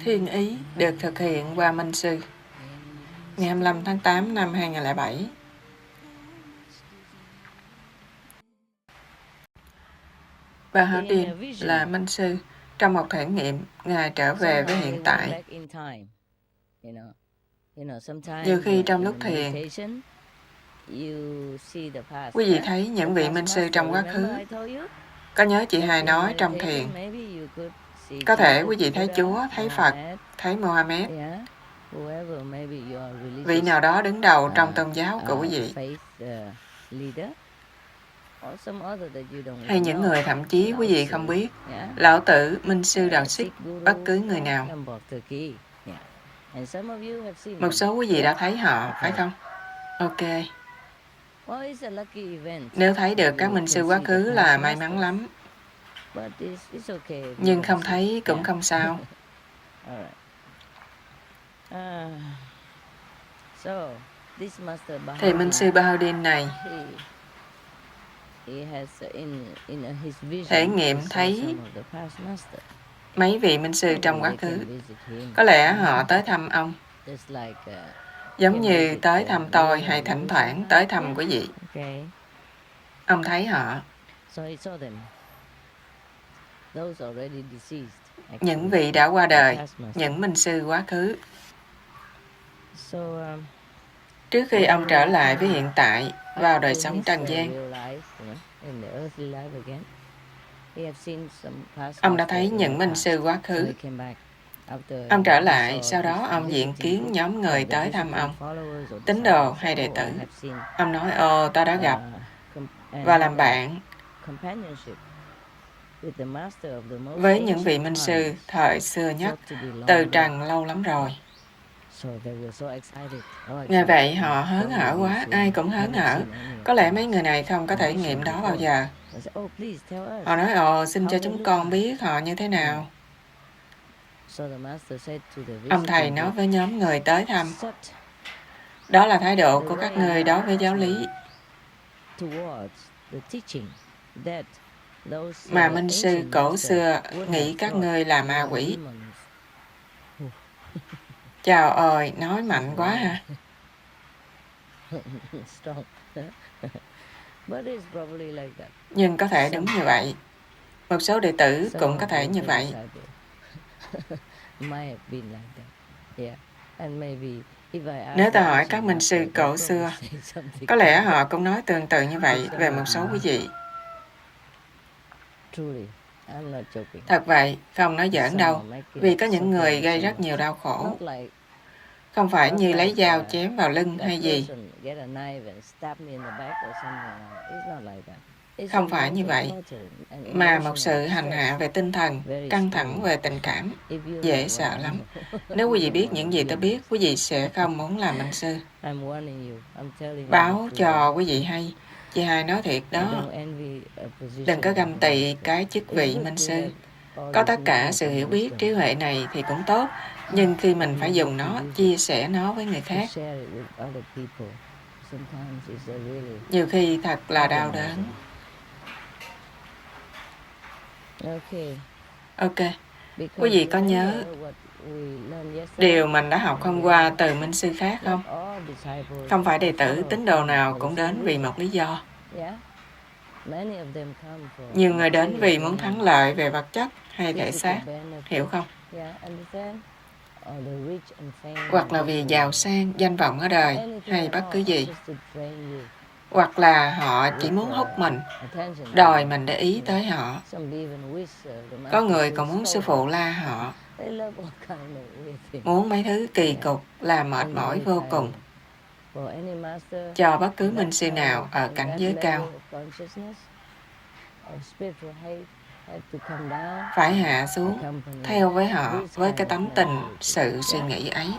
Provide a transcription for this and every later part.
Thiên ý được thực hiện qua Minh Sư. Ngày 25 tháng 8 năm 2007. Bà Hảo Điền là Minh Sư. Trong một thể nghiệm, Ngài trở về với hiện tại. Nhiều khi trong lúc thiền, quý vị thấy những vị Minh Sư trong quá khứ. Có nhớ chị Hoài nói trong thiền, có thể quý vị thấy Chúa, thấy Phật, thấy Mohammed, vị nào đó đứng đầu trong tôn giáo của quý vị, hay những người thậm chí quý vị không biết, Lão Tử, Minh Sư Đạo Sikh, bất cứ người nào. Một số quý vị đã thấy họ, phải không? Ok. Nếu thấy được các Minh Sư quá khứ là may mắn lắm. Nhưng không thấy cũng không sao. Thì Minh Sư Bahudin này thể nghiệm thấy mấy vị Minh Sư trong quá khứ. Có lẽ họ tới thăm ông, giống như tới thăm tôi hay thỉnh thoảng tới thăm quý vị. Ông thấy họ. Những vị đã qua đời, những Minh Sư quá khứ. Trước khi ông trở lại với hiện tại, vào đời sống trần gian, ông đã thấy những Minh Sư quá khứ. Ông trở lại, sau đó ông diện kiến nhóm người tới thăm ông, tín đồ hay đệ tử. Ông nói, ta đã gặp và làm bạn với những vị Minh Sư thời xưa nhất, từ trần lâu lắm rồi. Nghe vậy họ hớn hở quá, ai cũng hớn hở. Có lẽ mấy người này không có thể nghiệm đó bao giờ. Họ nói, xin cho chúng con biết họ như thế nào. Ông thầy nói với nhóm người tới thăm, đó là thái độ của các ngươi đối với giáo lý mà Minh Sư cổ xưa nghĩ các ngươi là ma quỷ. Chào ơi, nói mạnh quá ha. Nhưng có thể đúng như vậy. Một số đệ tử cũng có thể như vậy. Nếu ta hỏi các Minh Sư cổ xưa, có lẽ họ cũng nói tương tự như vậy về một số quý vị. Thật vậy, không nói giỡn đâu, vì có những người gây rất nhiều đau khổ. Không phải như lấy dao chém vào lưng hay gì. Không phải như vậy, mà một sự hành hạ về tinh thần, căng thẳng về tình cảm, dễ sợ lắm. Nếu quý vị biết những gì tôi biết, quý vị sẽ không muốn làm Minh Sư. Báo cho quý vị hay, chị Hai nói thiệt đó. Đừng có ganh tị cái chức vị Minh Sư. Có tất cả sự hiểu biết, trí huệ này thì cũng tốt, nhưng khi mình phải dùng nó, chia sẻ nó với người khác, nhiều khi thật là đau đớn. Ok, quý vị có nhớ điều mình đã học hôm qua từ Minh Sư khác không? Không phải đệ tử tín đồ nào cũng đến vì một lý do. Nhiều người đến vì muốn thắng lợi về vật chất hay thể xác, hiểu không? Hoặc là vì giàu sang, danh vọng ở đời, hay bất cứ gì. Hoặc là họ chỉ muốn hút mình, đòi mình để ý tới họ. Có người còn muốn sư phụ la họ, muốn mấy thứ kỳ cục, làm mệt mỏi vô cùng. Cho bất cứ Minh Sư nào ở cảnh giới cao, phải hạ xuống, theo với họ, với cái tấm tình, sự suy nghĩ ấy.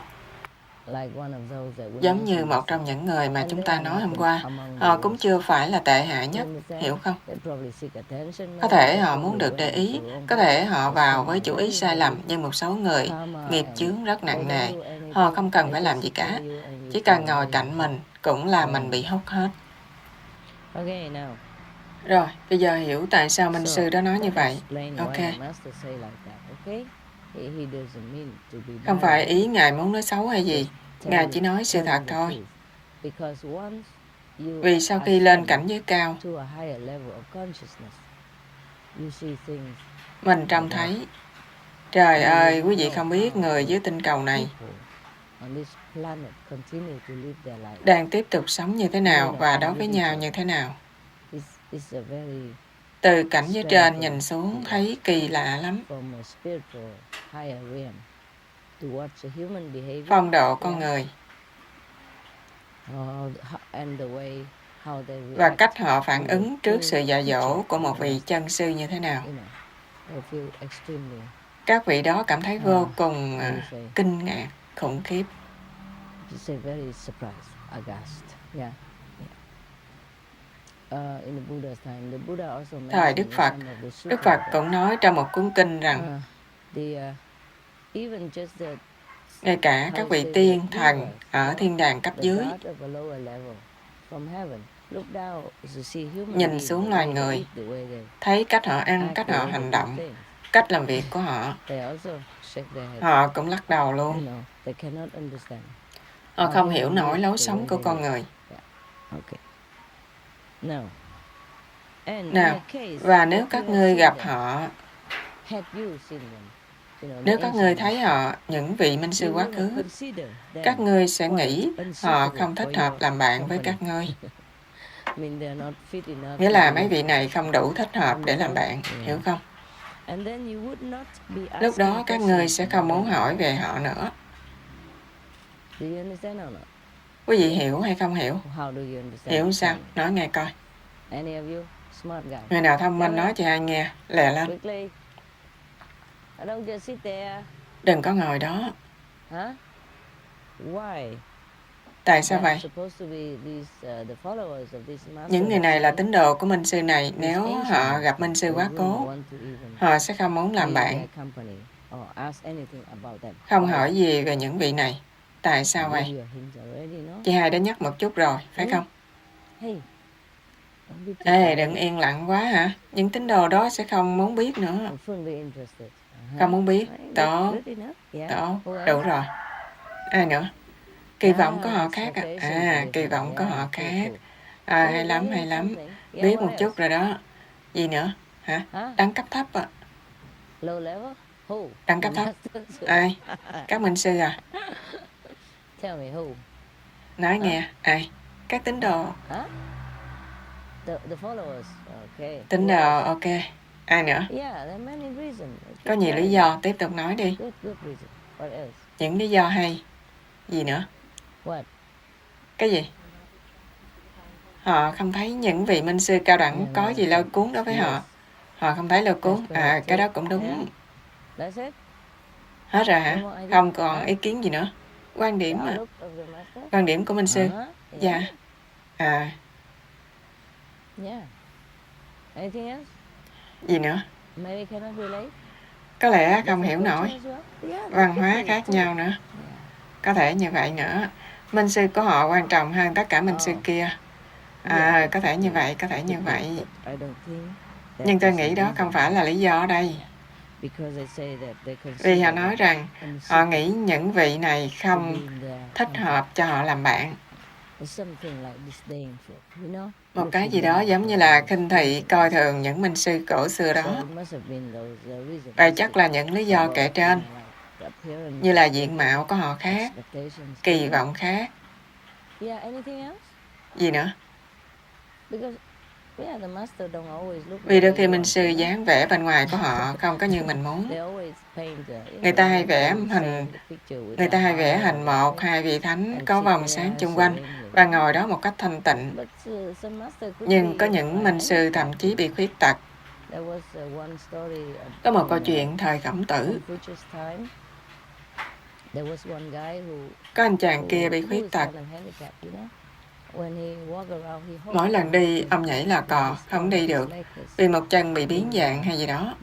Giống như một trong những người mà chúng ta nói hôm qua, họ cũng chưa phải là tệ hại nhất, hiểu không? Có thể họ muốn được để ý, có thể họ vào với chủ ý sai lầm, nhưng một số người nghiệp chướng rất nặng nề, họ không cần phải làm gì cả, chỉ cần ngồi cạnh mình cũng là mình bị hút hết. Rồi, bây giờ hiểu tại sao minh sư đó nói như vậy. Ok. Không phải ý Ngài muốn nói xấu hay gì. Ngài chỉ nói sự thật thôi. Vì sau khi lên cảnh giới cao, mình trông thấy, trời ơi, quý vị không biết người dưới tinh cầu này đang tiếp tục sống như thế nào và đối với nhau như thế nào. Từ cảnh giới trên nhìn xuống thấy kỳ lạ lắm. Phong độ con người và cách họ phản ứng trước sự dạy dỗ của một vị chân sư như thế nào. Các vị đó cảm thấy vô cùng kinh ngạc, khủng khiếp. Thời Đức Phật cũng nói trong một cuốn kinh rằng ngay cả các vị tiên, thần ở thiên đàng cấp dưới nhìn xuống loài người, thấy cách họ ăn, cách họ hành động, cách làm việc của họ, họ cũng lắc đầu luôn. Họ không hiểu nổi lối sống của con người. Nào, và nếu các ngươi gặp họ, nếu các ngươi thấy họ, những vị minh sư quá khứ, các ngươi sẽ nghĩ họ không thích hợp làm bạn với các ngươi. Nghĩa là mấy vị này không đủ thích hợp để làm bạn, hiểu không? Lúc đó các ngươi sẽ không muốn hỏi về họ nữa. Quý vị hiểu hay không hiểu? Hiểu sao? Nói nghe coi. Người nào thông minh nói cho ai nghe, lẹ lên. Đừng có ngồi đó. Tại sao vậy? Những người này là tín đồ của minh sư này. Nếu họ gặp minh sư quá cố, họ sẽ không muốn làm bạn, không hỏi gì về những vị này. Tại sao vậy? Chị Hai đã nhắc một chút rồi, phải không? Ê, đừng yên lặng quá hả? Những tín đồ đó sẽ không muốn biết nữa. Không muốn biết. Tốt, tốt, đủ rồi. Ai nữa? Kỳ vọng của họ khác à? Kỳ vọng của họ khác. Hay lắm, hay lắm. Biết một chút rồi đó. Gì nữa? Hả? Đẳng cấp thấp à? Đẳng cấp thấp. Ai? Các minh sư à? Nói nghe. Ai? Các tín đồ. Tín đồ, ok. Ai nữa? Có nhiều lý do, tiếp tục nói đi. Những lý do hay. Gì nữa? Cái gì? Họ không thấy những vị minh sư cao đẳng có gì lôi cuốn đối với họ. Họ không thấy lôi cuốn. Cái đó cũng đúng. Hết rồi hả? Không còn ý kiến gì nữa. Quan điểm mà. Quan điểm của minh sư. Dạ. Gì nữa? Có lẽ không hiểu nổi. Văn hóa khác nhau nữa. Có thể như vậy nữa. Minh sư của họ quan trọng hơn tất cả minh sư kia. Có thể như vậy, có thể như vậy. Nhưng tôi nghĩ đó không phải là lý do ở đây. Vì họ nói rằng họ nghĩ những vị này không thích hợp cho họ làm bạn. Một cái gì đó giống như là khinh thị, coi thường những minh sư cổ xưa đó. Vậy chắc là những lý do kể trên, như là diện mạo của họ khác, kỳ vọng khác. Gì nữa? Vì đôi khi minh sư dáng vẻ bên ngoài của họ không có như mình muốn. Người ta hay vẽ hình một, hai vị thánh có vòng sáng chung quanh và ngồi đó một cách thanh tịnh. Nhưng có những minh sư thậm chí bị khuyết tật. Có một câu chuyện thời Khổng Tử. Có anh chàng kia bị khuyết tật. Mỗi lần đi, ông nhảy lò cò, không đi được, vì một chân bị biến dạng hay gì đó.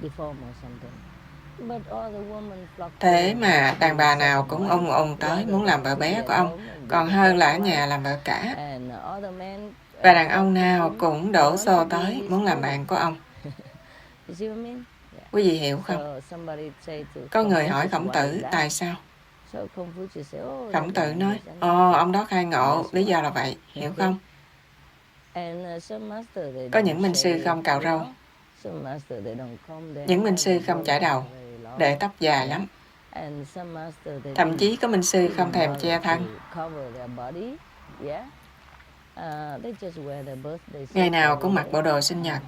Thế mà đàn bà nào cũng ung tới muốn làm vợ bé của ông, còn hơn là ở nhà làm vợ cả. Và đàn ông nào cũng đổ xô tới muốn làm bạn của ông. Quý vị hiểu không? Có người hỏi Khổng Tử tại sao? Khổng Tử nói, ông đó khai ngộ, lý do là vậy, hiểu không? Có những minh sư không cạo râu, những minh sư không chải đầu, để tóc dài lắm. Thậm chí có minh sư không thèm che thân. Ngày nào cũng mặc bộ đồ sinh nhật.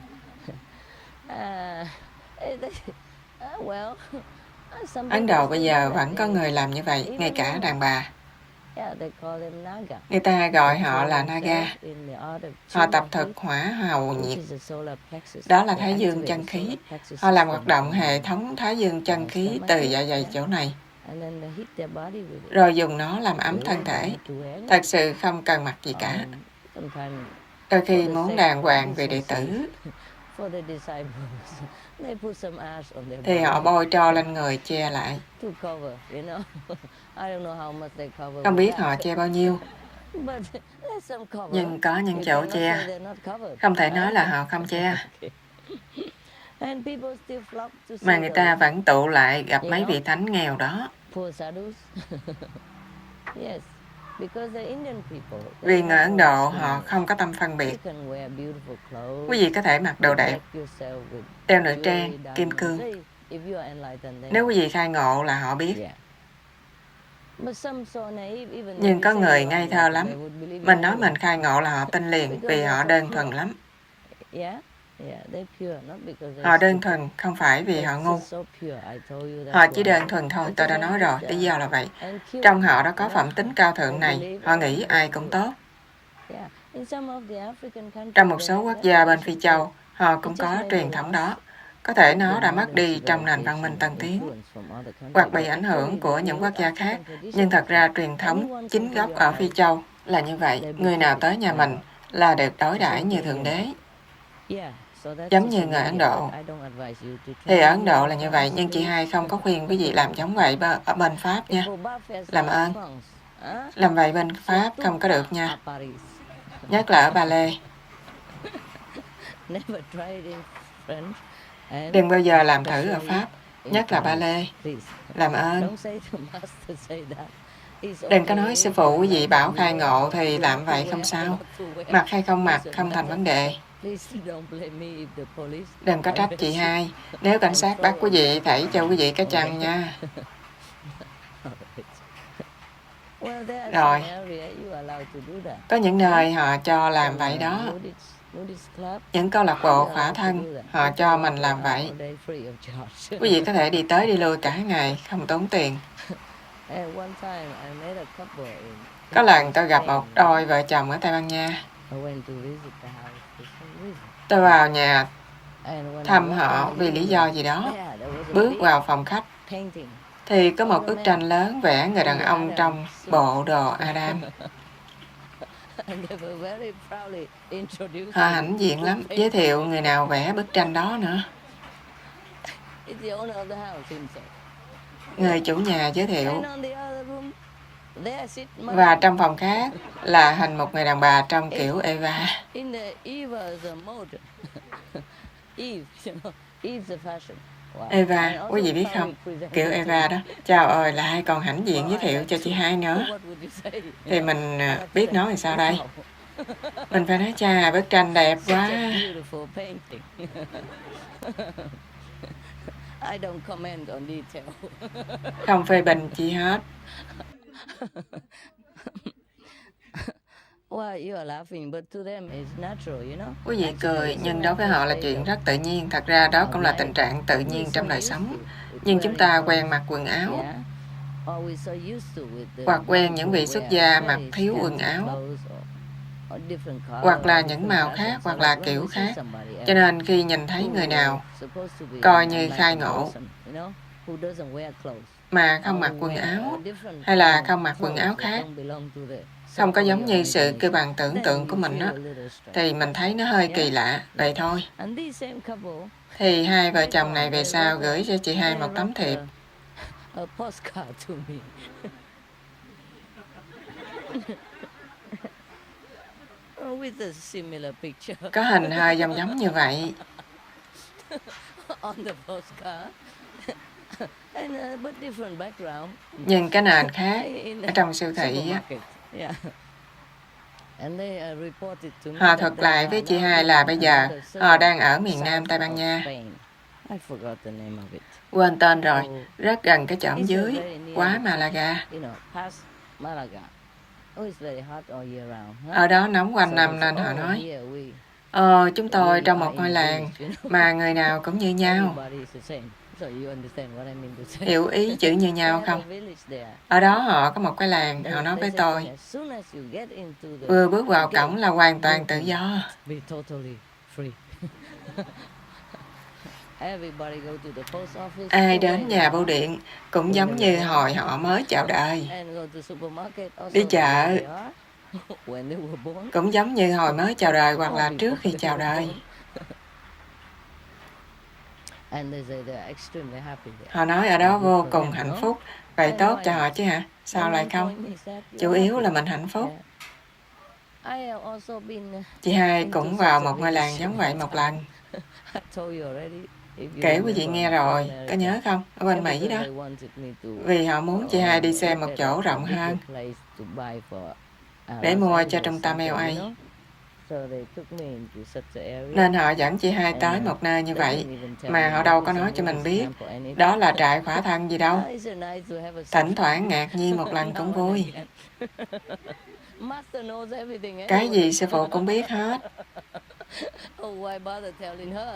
Ấn Độ bây giờ vẫn có người làm như vậy, ngay cả đàn bà. Người ta gọi họ là Naga. Họ tập thực hỏa hầu nhiệt. Đó là Thái Dương chân khí. Họ làm hoạt động hệ thống Thái Dương chân khí từ dạ dày chỗ này, rồi dùng nó làm ấm thân thể. Thật sự không cần mặc gì cả. Đôi khi muốn đàng hoàng về đệ tử thì họ bôi tro lên người che lại. Không biết họ che bao nhiêu, nhưng có những chỗ che. Không thể nói là họ không che. Mà người ta vẫn tụ lại gặp mấy vị thánh nghèo đó. Vì người Ấn Độ họ không có tâm phân biệt. Quý vị có thể mặc đồ đẹp, đeo nữ trang, kim cương. Nếu quý vị khai ngộ là họ biết. Nhưng có người ngây thơ lắm. Mình nói mình khai ngộ là họ tin liền, vì họ đơn thuần lắm. Họ đơn thuần không phải vì họ ngu. Họ chỉ đơn thuần thôi, tôi đã nói rồi, lý do là vậy. Trong họ đã có phẩm tính cao thượng này, họ nghĩ ai cũng tốt. Trong một số quốc gia bên Phi Châu, họ cũng có truyền thống đó. Có thể nó đã mất đi trong nền văn minh tân tiến, hoặc bị ảnh hưởng của những quốc gia khác, nhưng thật ra truyền thống chính gốc ở Phi Châu là như vậy. Người nào tới nhà mình là được đối đãi như thượng đế, giống như người Ấn Độ. Thì ở Ấn Độ là như vậy, nhưng chị hai không có khuyên quý vị làm giống vậy ở bên Pháp nha. Làm ơn. Làm vậy bên Pháp không có được nha. Nhất là ở Ba Lê. Đừng bao giờ làm thử ở Pháp, nhất là Ba Lê. Làm ơn. Đừng có nói sư phụ quý vị bảo khai ngộ thì làm vậy không sao. Mặc hay không mặc không thành vấn đề. Đừng có trách chị hai. Nếu cảnh sát bắt quý vị, thảy cho quý vị cái chăn nha. Rồi, có những nơi họ cho làm vậy đó. Những câu lạc bộ khỏa thân, họ cho mình làm vậy. Quý vị có thể đi tới đi lui cả ngày, không tốn tiền. Có lần tôi gặp một đôi vợ chồng ở Tây Ban Nha. Tôi vào nhà thăm họ vì lý do gì đó. Bước vào phòng khách thì có một bức tranh lớn vẽ người đàn ông trong bộ đồ Adam. Họ hãnh diện lắm, giới thiệu người nào vẽ bức tranh đó nữa. Người chủ nhà giới thiệu. Và trong phòng khác là hình một người đàn bà trong kiểu Eva. Eva, quý vị biết không? Kiểu Eva đó. Chào ơi, lại còn hãnh diện giới thiệu cho chị hai nữa. Thì mình biết nói làm sao đây? Mình phải nói cha, bức tranh đẹp quá. Không phê bình chi hết. Quý vị cười, nhưng đối với họ là chuyện rất tự nhiên. Thật ra đó cũng là tình trạng tự nhiên trong đời sống. Nhưng chúng ta quen mặc quần áo, hoặc quen những vị xuất gia mặc thiếu quần áo, hoặc là những màu khác, hoặc là kiểu khác. Cho nên khi nhìn thấy người nào coi như khai ngộ mà không mặc quần áo, hay là không mặc quần áo khác, không có giống như sự kêu bằng tưởng tượng của mình đó, thì mình thấy nó hơi kỳ lạ, vậy thôi. Thì hai vợ chồng này về sau gửi cho chị hai một tấm thiệp. Có hình hơi giống như vậy. Nhưng cái nền khác ở trong siêu thị á. Họ thuật lại với chị hai là bây giờ họ đang ở miền Nam Tây Ban Nha. Quên tên rồi, rất gần cái chỏm dưới, quá Malaga. Ở đó nóng quanh năm nên họ nói, chúng tôi trong một ngôi làng mà người nào cũng như nhau. Hiểu ý chữ như nhau không? Ở đó họ có một cái làng, họ nói với tôi, vừa bước vào cổng là hoàn toàn tự do. Ai đến nhà bưu điện cũng giống như hồi họ mới chào đời. Đi chợ cũng giống như hồi mới chào đời hoặc là trước khi chào đời. Họ nói ở đó vô cùng hạnh phúc. Vậy tốt cho họ chứ hả? Sao lại không? Chủ yếu là mình hạnh phúc. Chị hai cũng vào một ngôi làng giống vậy một lần. Kể quý vị nghe rồi, có nhớ không? Ở bên Mỹ đó. Vì họ muốn chị hai đi xem một chỗ rộng hơn để mua cho trung tâm LA. Nên họ dẫn chị hai tới một nơi như vậy mà họ đâu có nói cho mình biết đó là trại khỏa thân gì đâu. Thỉnh thoảng ngạc nhiên một lần cũng vui. Cái gì sư phụ cũng biết hết.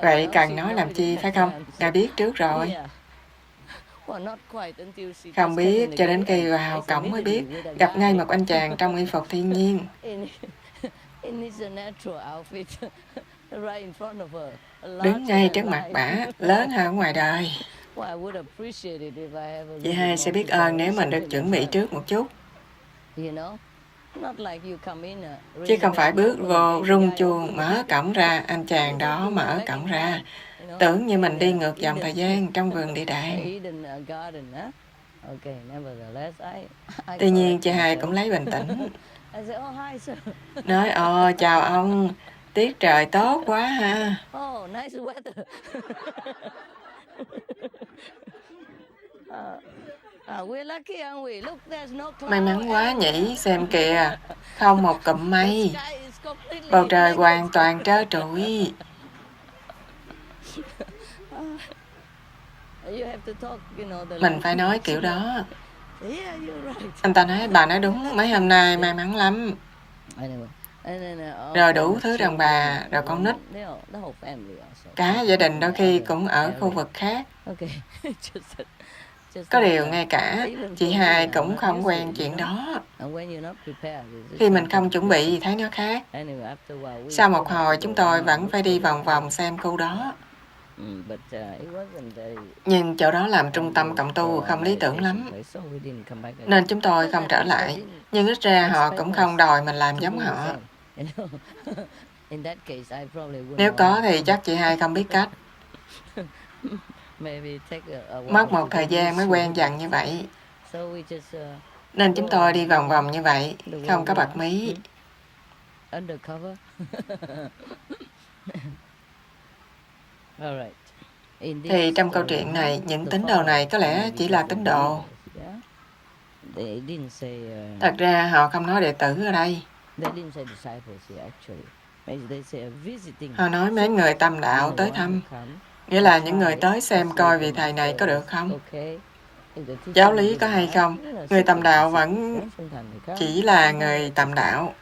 Vậy cần nói làm chi phải không? Đã biết trước rồi. Không biết cho đến khi vào cổng mới biết, gặp ngay một anh chàng trong y phục thiên nhiên. Đứng ngay trước mặt bả, lớn hơn ngoài đời. Chị hai sẽ biết ơn nếu mình được chuẩn bị trước một chút. Chứ không phải bước vô rung chuông mở cổng ra, anh chàng đó mở cổng ra. Tưởng như mình đi ngược dòng thời gian trong vườn địa đàng. Tuy nhiên chị hai cũng lấy bình tĩnh. Nói, chào ông, tiết trời tốt quá ha. May mắn quá nhỉ, xem kìa, không một cụm mây. Bầu trời hoàn toàn trơ trụi. Mình phải nói kiểu đó. Anh ta nói, bà nói đúng, mấy hôm nay may mắn lắm. Rồi đủ thứ đàn bà, rồi con nít. Cả gia đình đôi khi cũng ở khu vực khác. Có điều ngay cả chị hai cũng không quen chuyện đó. Khi mình không chuẩn bị thì thấy nó khác. Sau một hồi chúng tôi vẫn phải đi vòng vòng xem khu đó. Nhưng chỗ đó làm trung tâm cộng tu không lý tưởng lắm. Nên chúng tôi không trở lại. Nhưng ít ra họ cũng không đòi mình làm giống họ. Nếu có thì chắc chị hai không biết cách. Mất một thời gian mới quen dần như vậy. Nên chúng tôi đi vòng vòng như vậy, không có bật mí. Thì trong câu chuyện này, những tín đồ này có lẽ chỉ là tín đồ. Thật ra họ không nói đệ tử ở đây. Họ nói mấy người tâm đạo tới thăm, nghĩa là những người tới xem coi vị thầy này có được không. Giáo lý có hay không, người tầm đạo vẫn chỉ là người tầm đạo.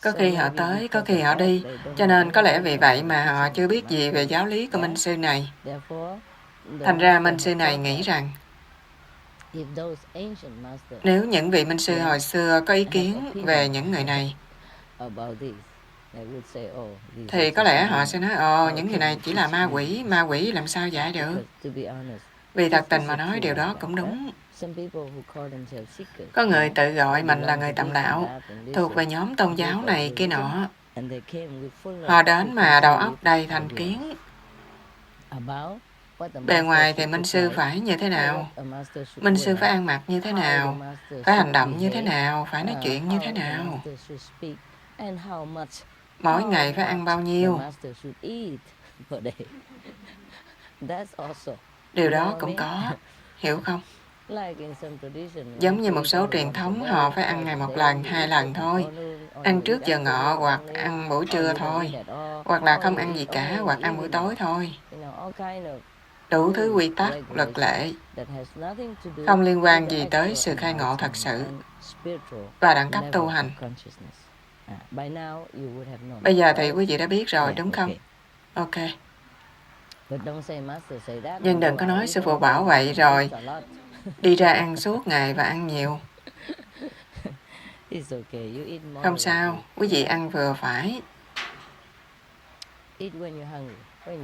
Có khi họ tới, có khi họ đi, cho nên có lẽ vì vậy mà họ chưa biết gì về giáo lý của minh sư này. Thành ra minh sư này nghĩ rằng nếu những vị minh sư hồi xưa có ý kiến về những người này, thì có lẽ họ sẽ nói, những người này chỉ là ma quỷ làm sao giải được. Vì thật tình mà nói điều đó cũng đúng. Có người tự gọi mình là người tầm đạo, thuộc về nhóm tôn giáo này kia nọ. Họ đến mà đầu óc đầy thành kiến. Bề ngoài thì minh sư phải như thế nào? Minh sư phải ăn mặc như thế nào? Phải hành động như thế nào? Phải nói chuyện như thế nào? mỗi ngày phải ăn bao nhiêu. Điều đó cũng có, hiểu không? Giống như một số truyền thống họ phải ăn ngày 1 lần, 2 lần thôi. Ăn trước giờ ngọ hoặc ăn buổi trưa thôi. Hoặc là không ăn gì cả hoặc ăn buổi tối thôi. Đủ thứ quy tắc, luật lệ. Không liên quan gì tới sự khai ngộ thật sự và đẳng cấp tu hành. Bây giờ thì quý vị đã biết rồi đúng không? Ok. Nhưng đừng có nói sư phụ bảo vậy rồi đi ra ăn suốt ngày và ăn nhiều. Không sao, quý vị ăn vừa phải.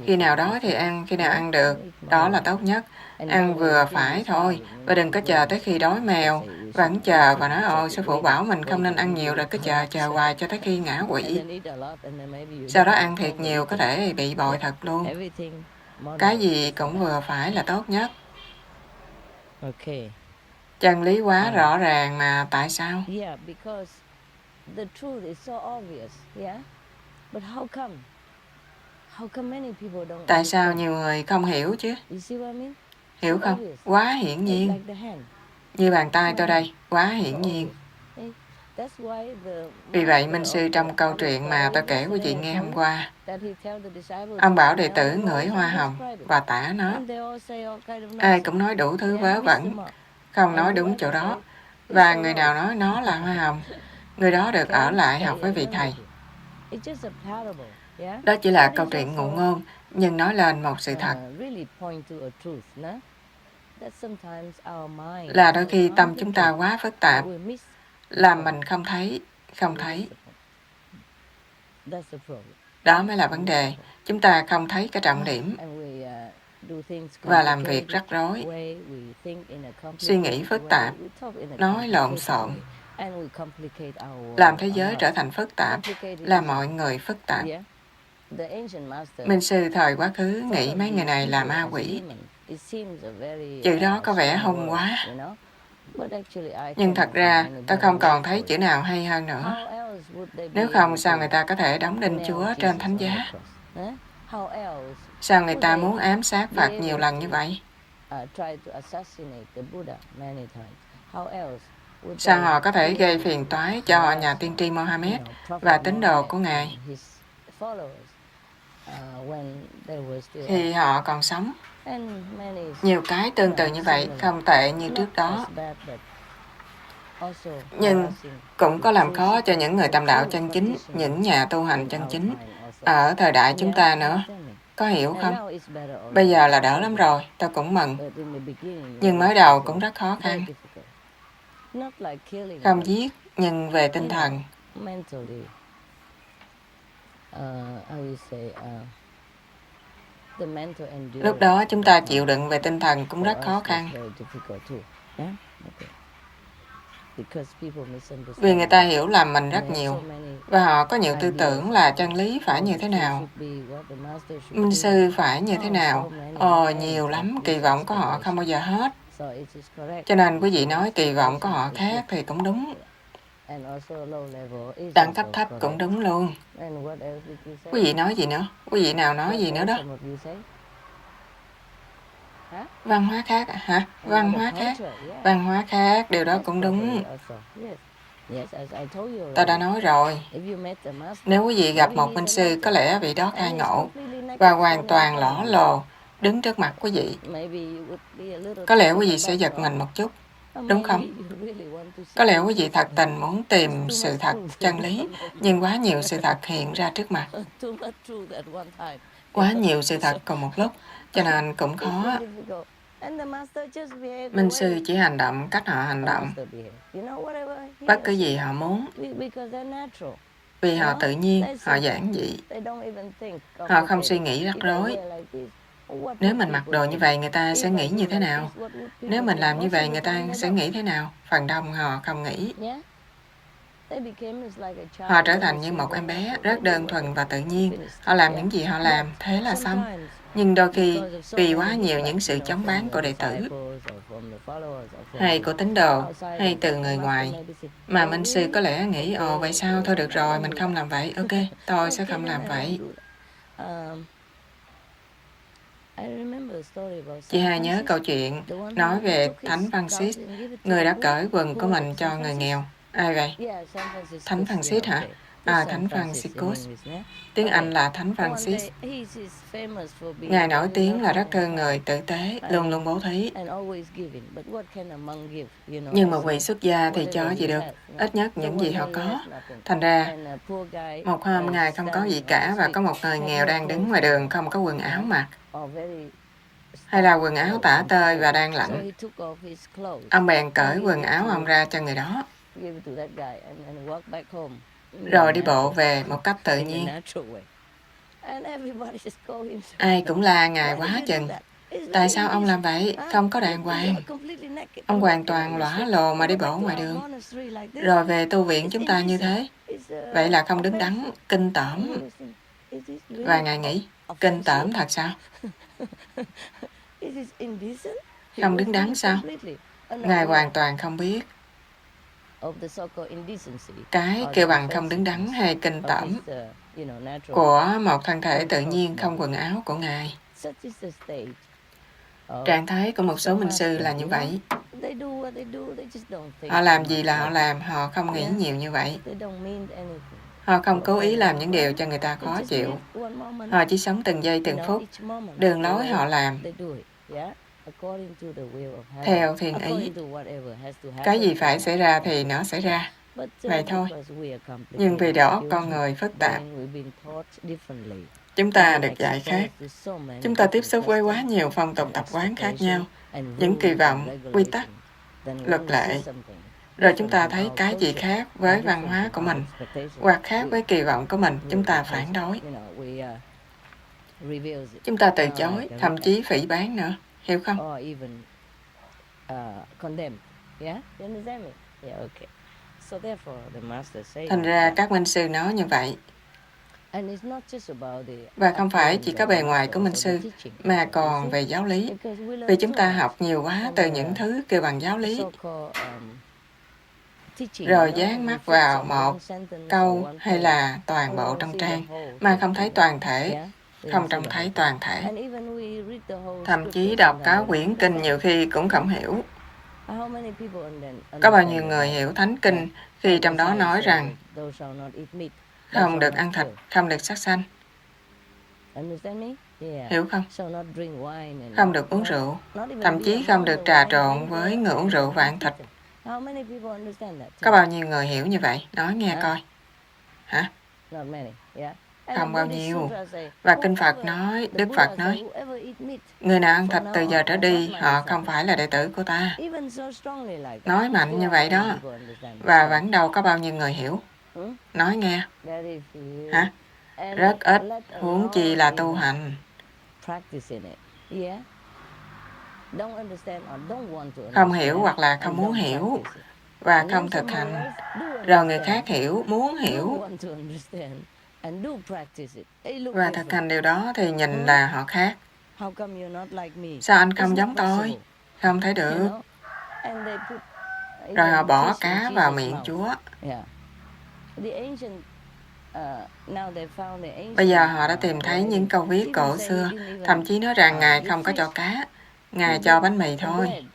Khi nào đói thì ăn, khi nào ăn được, đó là tốt nhất. Ăn vừa phải thôi, và đừng có chờ tới khi đói mèo, vẫn chờ và nói ôi sư phụ bảo mình không nên ăn nhiều rồi cứ chờ hoài cho tới khi ngã quỵ. Sau đó ăn thiệt nhiều có thể bị bội thật luôn. Cái gì cũng vừa phải là tốt nhất. Chân lý quá rõ ràng mà tại sao? Tại sao nhiều người không hiểu chứ? Hiểu không? Quá hiển nhiên. Như bàn tay tôi đây, quá hiển nhiên. Vì vậy, Minh Sư trong câu chuyện mà tôi kể quý vị nghe hôm qua, ông bảo đệ tử ngửi hoa hồng và tả nó. Ai cũng nói đủ thứ vớ vẩn, không nói đúng chỗ đó. Và người nào nói nó là hoa hồng, người đó được ở lại học với vị thầy. Đó chỉ là câu chuyện ngụ ngôn, nhưng nói lên một sự thật. Là đôi khi tâm chúng ta quá phức tạp, làm mình không thấy. Đó mới là vấn đề. Chúng ta không thấy cái trọng điểm và làm việc rắc rối, suy nghĩ phức tạp, nói lộn xộn, làm thế giới trở thành phức tạp, làm mọi người phức tạp. Minh sư thời quá khứ nghĩ mấy người này là ma quỷ. Chữ đó có vẻ hung quá. Nhưng thật ra tôi không còn thấy chữ nào hay hơn nữa. Nếu không sao người ta có thể đóng đinh Chúa trên thánh giá? Sao người ta muốn ám sát Phật nhiều lần như vậy? Sao họ có thể gây phiền toái cho nhà tiên tri Mohammed và tín đồ của Ngài khi họ còn sống? Nhiều cái tương tự như vậy, không tệ như trước đó. Nhưng cũng có làm khó cho những người tâm đạo chân chính, những nhà tu hành chân chính ở thời đại chúng ta nữa. Có hiểu không? Bây giờ là đỡ lắm rồi, tôi cũng mừng. Nhưng mới đầu cũng rất khó khăn. Không giết, nhưng về tinh thần. Lúc đó chúng ta chịu đựng về tinh thần cũng rất khó khăn. Vì người ta hiểu lầm mình rất nhiều, và họ có nhiều tư tưởng là chân lý phải như thế nào, Minh sư phải như thế nào. Nhiều lắm, kỳ vọng của họ không bao giờ hết. Cho nên quý vị nói kỳ vọng của họ khác thì cũng đúng. Đẳng cấp thấp cũng đúng luôn. Quý vị nói gì nữa? Quý vị nào nói gì nữa đó? Văn hóa khác hả? Văn hóa khác, điều đó cũng đúng. Ta đã nói rồi, nếu quý vị gặp một minh sư có lẽ vị đó khai ngộ và hoàn toàn lõ lồ đứng trước mặt quý vị, có lẽ quý vị sẽ giật mình một chút, đúng không? Có lẽ quý vị thật tình muốn tìm sự thật, chân lý, nhưng quá nhiều sự thật hiện ra trước mặt. Quá nhiều sự thật cùng một lúc, cho nên cũng khó. Minh sư chỉ hành động cách họ hành động, bất cứ gì họ muốn, vì họ tự nhiên, họ giản dị, họ không suy nghĩ rắc rối. Nếu mình mặc đồ như vậy, người ta sẽ nghĩ như thế nào? Nếu mình làm như vậy, người ta sẽ nghĩ thế nào? Phần đông họ không nghĩ. Họ trở thành như một em bé rất đơn thuần và tự nhiên. Họ làm những gì họ làm, thế là xong. Nhưng đôi khi, vì quá nhiều những sự chống bán của đệ tử, hay của tín đồ, hay từ người ngoài, mà minh sư có lẽ nghĩ, ồ vậy sao, thôi được rồi, mình không làm vậy, ok, tôi sẽ không làm vậy. Chị Hai nhớ câu chuyện nói về Thánh Francis, người đã cởi quần của mình cho người nghèo. Ai vậy? Thánh Francis hả? Thánh Franciscus. Tiếng Anh là Thánh Francis. Ngài nổi tiếng là rất thương người, tử tế, luôn luôn bố thí. Nhưng một vị xuất gia thì cho gì được, ít nhất những gì họ có. Thành ra, một hôm Ngài không có gì cả và có một người nghèo đang đứng ngoài đường không có quần áo mặc, hay là quần áo tả tơi và đang lạnh. Ông bèn cởi quần áo ông ra cho người đó, rồi đi bộ về một cách tự nhiên. Ai cũng la Ngài quá chừng. Tại sao ông làm vậy? Không có đàng hoàng. Ông hoàn toàn lõa lồ mà đi bộ ngoài đường. Rồi về tu viện chúng ta như thế. Vậy là không đứng đắn, kinh tởm. Và Ngài nghĩ, kinh tởm thật sao? Không đứng đắn sao? Ngài hoàn toàn không biết cái kêu bằng không đứng đắn hay kinh tởm của một thân thể tự nhiên không quần áo của Ngài. Trạng thái của một số minh sư là như vậy. Họ làm gì là họ làm, họ không nghĩ nhiều như vậy. Họ không cố ý làm những điều cho người ta khó chịu. Họ chỉ sống từng giây từng phút. Đường lối họ làm theo thiên ý. Cái gì phải xảy ra thì nó xảy ra. Vậy thôi. Nhưng vì đó con người phức tạp, chúng ta được dạy khác. Chúng ta tiếp xúc với quá nhiều phong tục tập quán khác nhau, những kỳ vọng, quy tắc, luật lệ. Rồi chúng ta thấy cái gì khác với văn hóa của mình, hoặc khác với kỳ vọng của mình, chúng ta phản đối. Chúng ta từ chối, thậm chí phỉ báng nữa. Hiểu không? Thành ra các minh sư nói như vậy. Và không phải chỉ có bề ngoài của minh sư, mà còn về giáo lý. Vì chúng ta học nhiều quá từ những thứ kêu bằng giáo lý, rồi dán mắt vào một câu hay là toàn bộ trong trang, mà không thấy toàn thể, không trông thấy toàn thể. Thậm chí đọc cả quyển kinh nhiều khi cũng không hiểu. Có bao nhiêu người hiểu Thánh Kinh khi trong đó nói rằng không được ăn thịt, không được sát sanh. Hiểu không? Không được uống rượu, thậm chí không được trà trộn với người uống rượu và ăn thịt. Có bao nhiêu người hiểu như vậy? Nói nghe coi. Hả? Không bao nhiêu. Và Kinh Phật nói, Đức Phật nói, người nào ăn thịt từ giờ trở đi, họ không phải là đệ tử của ta. Nói mạnh như vậy đó. Và vẫn đâu có bao nhiêu người hiểu. Nói nghe. Hả? Rất ít, huống chi là tu hành. Không hiểu hoặc là không muốn hiểu và không thực hành. Rồi người khác hiểu, muốn hiểu và thực hành điều đó thì nhìn là họ khác. Sao anh không giống tôi? Không thấy được. Rồi họ bỏ cá vào miệng Chúa. Bây giờ họ đã tìm thấy những câu viết cổ xưa, thậm chí nói rằng Ngài không có cho cá, Ngài cho bánh mì thôi.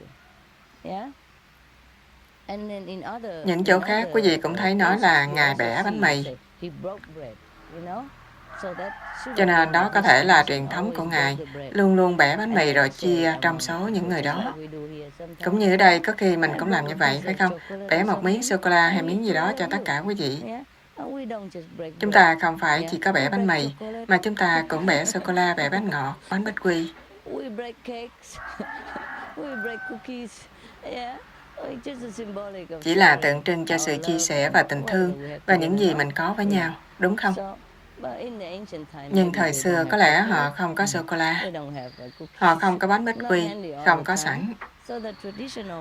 Những chỗ khác quý vị cũng thấy nói là Ngài bẻ bánh mì. Cho nên đó có thể là truyền thống của Ngài, luôn luôn bẻ bánh mì rồi chia trong số những người đó. Cũng như ở đây có khi mình cũng làm như vậy, phải không? Bẻ một miếng sô-cô-la hay miếng gì đó cho tất cả quý vị. Chúng ta không phải chỉ có bẻ bánh mì, mà chúng ta cũng bẻ sô-cô-la, bẻ bánh ngọt, bánh bích quy. Chỉ là tượng trưng cho sự chia sẻ và tình thương và những gì mình có với nhau, đúng không? Nhưng thời xưa có lẽ họ không có sô-cô-la, họ không có bánh bích quy, không có sẵn.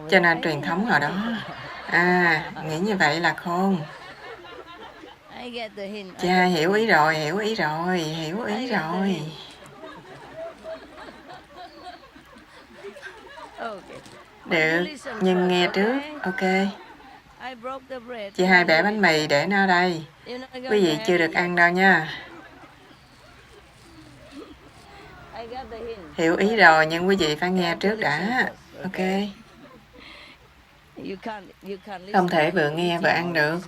Cho nên truyền thống họ đó, nghĩ như vậy là khôn. Chà, hiểu ý rồi, hiểu ý rồi, hiểu ý rồi. Được, nhưng nghe trước, ok. Chị hai bẻ bánh mì để nó đây. Quý vị chưa được ăn đâu nha. Hiểu ý rồi, nhưng quý vị phải nghe trước đã. Ok. Không thể vừa nghe vừa ăn được.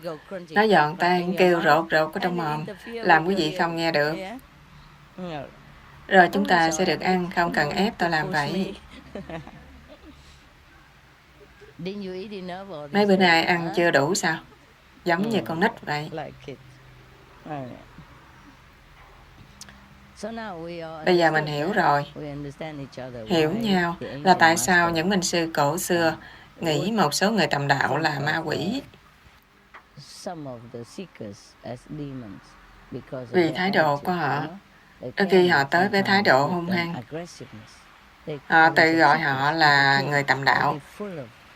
Nó giòn tan, kêu rột rột ở trong mồm, làm quý vị không nghe được. Rồi chúng ta sẽ được ăn, không cần ép tôi làm vậy. Mấy bữa nay ăn chưa đủ sao? Giống như con nít vậy. Bây giờ mình hiểu rồi. Hiểu nhau là tại sao những minh sư cổ xưa nghĩ một số người tầm đạo là ma quỷ. Vì thái độ của họ, đôi khi họ tới với thái độ hung hăng. Họ tự gọi họ là người tầm đạo.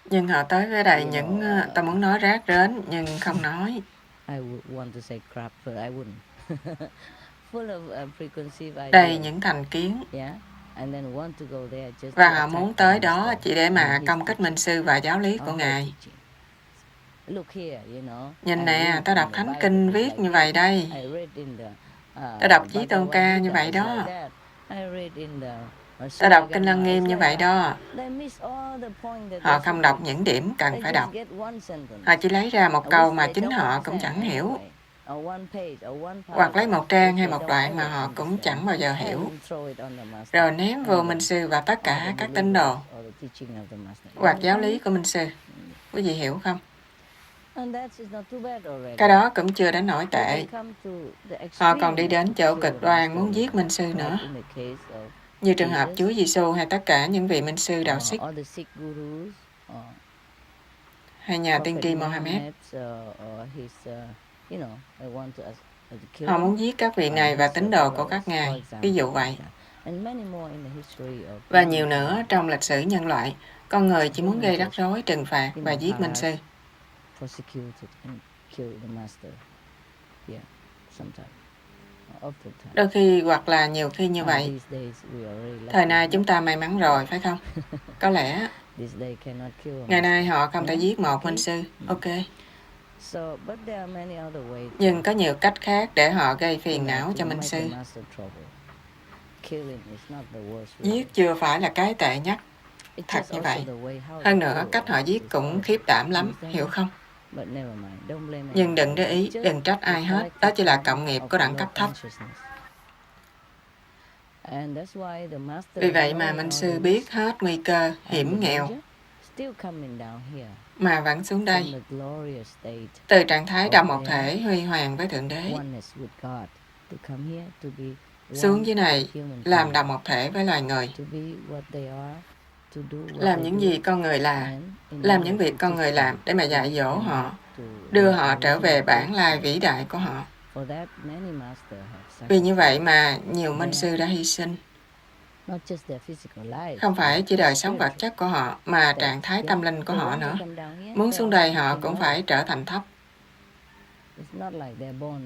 Nhưng họ tới với đầy những, tôi muốn nói rác rến, nhưng không nói. Đầy những thành kiến. Và họ muốn tới đó chỉ để mà công kích minh sư và giáo lý của Ngài. Nhìn nè, ta đọc Thánh Kinh viết như vậy đây. Ta đọc Chí Tôn Ca như vậy đó. Ta đọc Kinh Lăng Nghiêm như vậy đó. Họ không đọc những điểm cần phải đọc. Họ chỉ lấy ra một câu mà chính họ cũng chẳng hiểu. Hoặc lấy một trang hay một đoạn mà họ cũng chẳng bao giờ hiểu. Rồi ném vô minh sư và tất cả các tín đồ. Hoặc giáo lý của minh sư. Quý vị hiểu không? Cái đó cũng chưa đến nổi tệ. Họ còn đi đến chỗ cực đoan muốn giết minh sư nữa. Như trường hợp Chúa Giêsu hay tất cả những vị minh sư đạo Sikh hay nhà tiên tri Mohammed. Họ muốn giết các vị này và tín đồ của các ngài, ví dụ vậy. Và nhiều nữa trong lịch sử nhân loại, con người chỉ muốn gây rắc rối, trừng phạt và giết minh sư. Đôi khi hoặc là nhiều khi như vậy. Thời nay chúng ta may mắn rồi, phải không? Có lẽ ngày nay họ không thể giết một minh sư. Ok. Nhưng có nhiều cách khác để họ gây phiền não cho minh sư. Giết chưa phải là cái tệ nhất. Thật như vậy. Hơn nữa, cách họ giết cũng khiếp đảm lắm, hiểu không? Nhưng đừng để ý, đừng trách ai hết. Đó chỉ là cộng nghiệp của đẳng cấp thấp. Vì vậy mà minh sư biết hết nguy cơ, hiểm nghèo, mà vẫn xuống đây, từ trạng thái đồng một thể huy hoàng với Thượng Đế, xuống dưới này, làm đồng một thể với loài người, làm những gì con người làm những việc con người làm để mà dạy dỗ họ, đưa họ trở về bản lai vĩ đại của họ. Vì như vậy mà nhiều minh sư đã hy sinh. Không phải chỉ đời sống vật chất của họ, mà trạng thái tâm linh của họ nữa. Muốn xuống đây họ cũng phải trở thành thấp.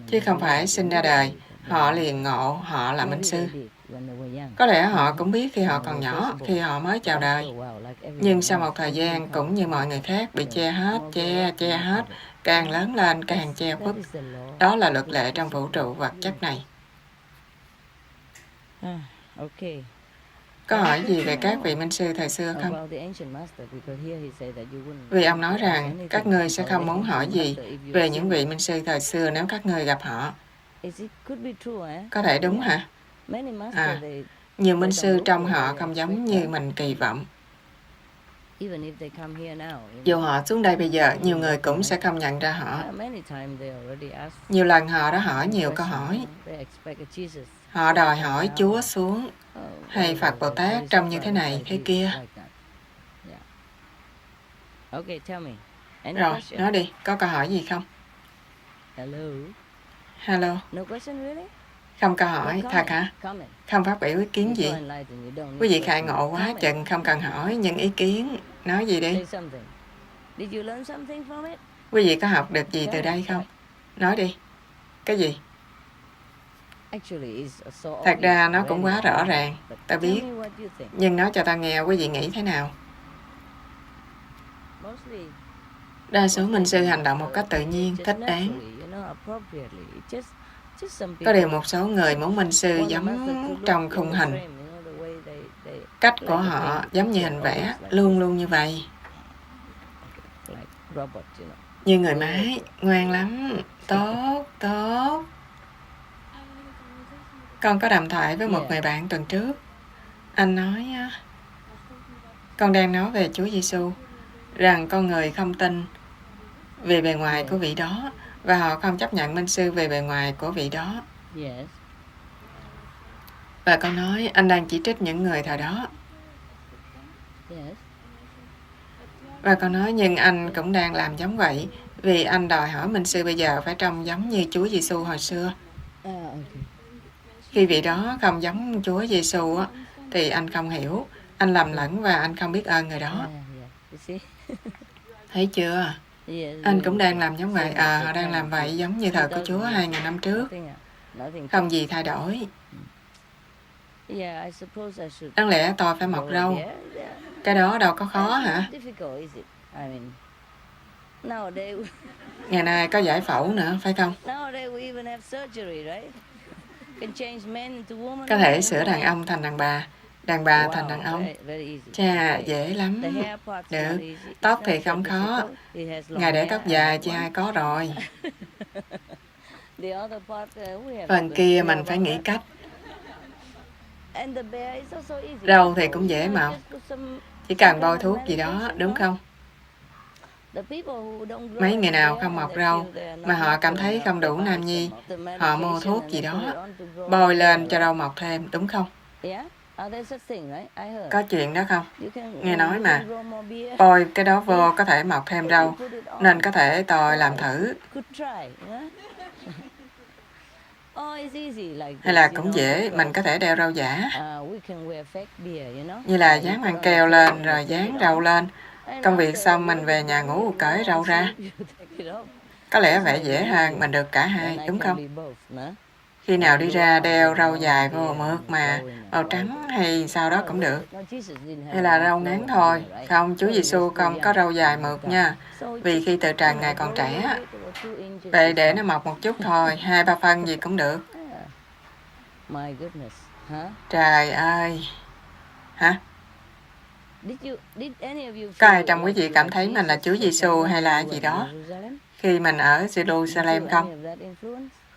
Chứ không phải sinh ra đời, họ liền ngộ họ là minh sư. Có lẽ họ cũng biết khi họ còn nhỏ, khi họ mới chào đời. Nhưng sau một thời gian cũng như mọi người khác bị che hết, che hết, càng lớn lên càng che khuất. Đó là luật lệ trong vũ trụ vật chất này. Có hỏi gì về các vị minh sư thời xưa không? Vì ông nói rằng các ngươi sẽ không muốn hỏi gì về những vị minh sư thời xưa nếu các ngươi gặp họ. Có thể đúng hả? Nhiều minh sư trong họ không giống như mình kỳ vọng. Dù họ xuống đây bây giờ, nhiều người cũng sẽ không nhận ra họ. Nhiều lần họ đã hỏi nhiều câu hỏi. Họ đòi hỏi Chúa xuống, hay Phật Bồ Tát trông như thế này, thế kia. Rồi, nói đi, có câu hỏi gì không? Hello. Không câu hỏi, thật hả? Không phát biểu ý kiến gì? Quý vị khai ngộ quá chừng, không cần hỏi, nhưng ý kiến, nói gì đi? Quý vị có học được gì từ đây không? Nói đi. Cái gì? Thật ra nó cũng quá rõ ràng, ta biết. Nhưng nói cho ta nghe, quý vị nghĩ thế nào? Đa số minh sư hành động một cách tự nhiên, thích đáng. Có điều một số người muốn minh sư giống trong khung hình. Cách của họ giống như hình vẽ, luôn luôn như vậy. Như người máy, ngoan lắm, tốt, tốt. Con có đàm thoại với một người bạn tuần trước. Anh nói, con đang nói về Chúa Giêsu, rằng con người không tin về bề ngoài của vị đó, và họ không chấp nhận minh sư về bề ngoài của vị đó. Và con nói, anh đang chỉ trích những người thời đó. Và con nói, nhưng anh cũng đang làm giống vậy, vì anh đòi hỏi minh sư bây giờ phải trông giống như Chúa Giêsu hồi xưa. Khi vị đó không giống Chúa Giêsu á, thì anh không hiểu, anh lầm lẫn và anh không biết ơn người đó. Thấy chưa? Anh cũng đang làm giống vậy. Họ đang làm vậy giống như thời của Chúa 2.000 năm trước. Không gì thay đổi. Đáng lẽ tôi phải mọc râu. Cái đó đâu có khó hả? Ngày nay có giải phẫu nữa, phải không? Có thể sửa đàn ông thành đàn bà thành đàn ông. Chà, dễ lắm. Được, tóc thì không khó. Ngài để tóc dài chứ ai có rồi. Phần kia mình phải nghĩ cách. Râu thì cũng dễ mọc. Chỉ cần bôi thuốc gì đó, đúng không? Mấy người nào không mọc râu mà họ cảm thấy không đủ nam nhi, họ mua thuốc gì đó, bôi lên cho râu mọc thêm, đúng không? Có chuyện đó không? Nghe nói mà, bôi cái đó vô có thể mọc thêm râu, nên có thể tôi làm thử. Hay là cũng dễ, mình có thể đeo râu giả. Như là dán băng keo lên rồi dán râu lên. Công việc xong mình về nhà ngủ cởi râu ra. Có lẽ vậy dễ hơn, mình được cả hai, đúng không? Khi nào đi ra đeo râu dài vô mượt mà, màu trắng hay sao đó cũng được. Hay là râu ngắn thôi. Không, Chúa Giêsu không có râu dài mượt nha. Vì khi từ trần Ngài còn trẻ. Vậy để nó mọc một chút thôi, 2-3 phân gì cũng được. Trời ơi! Hả? Có ai trong quý vị cảm thấy mình là Chúa Giêsu hay là gì đó khi mình ở Jerusalem không?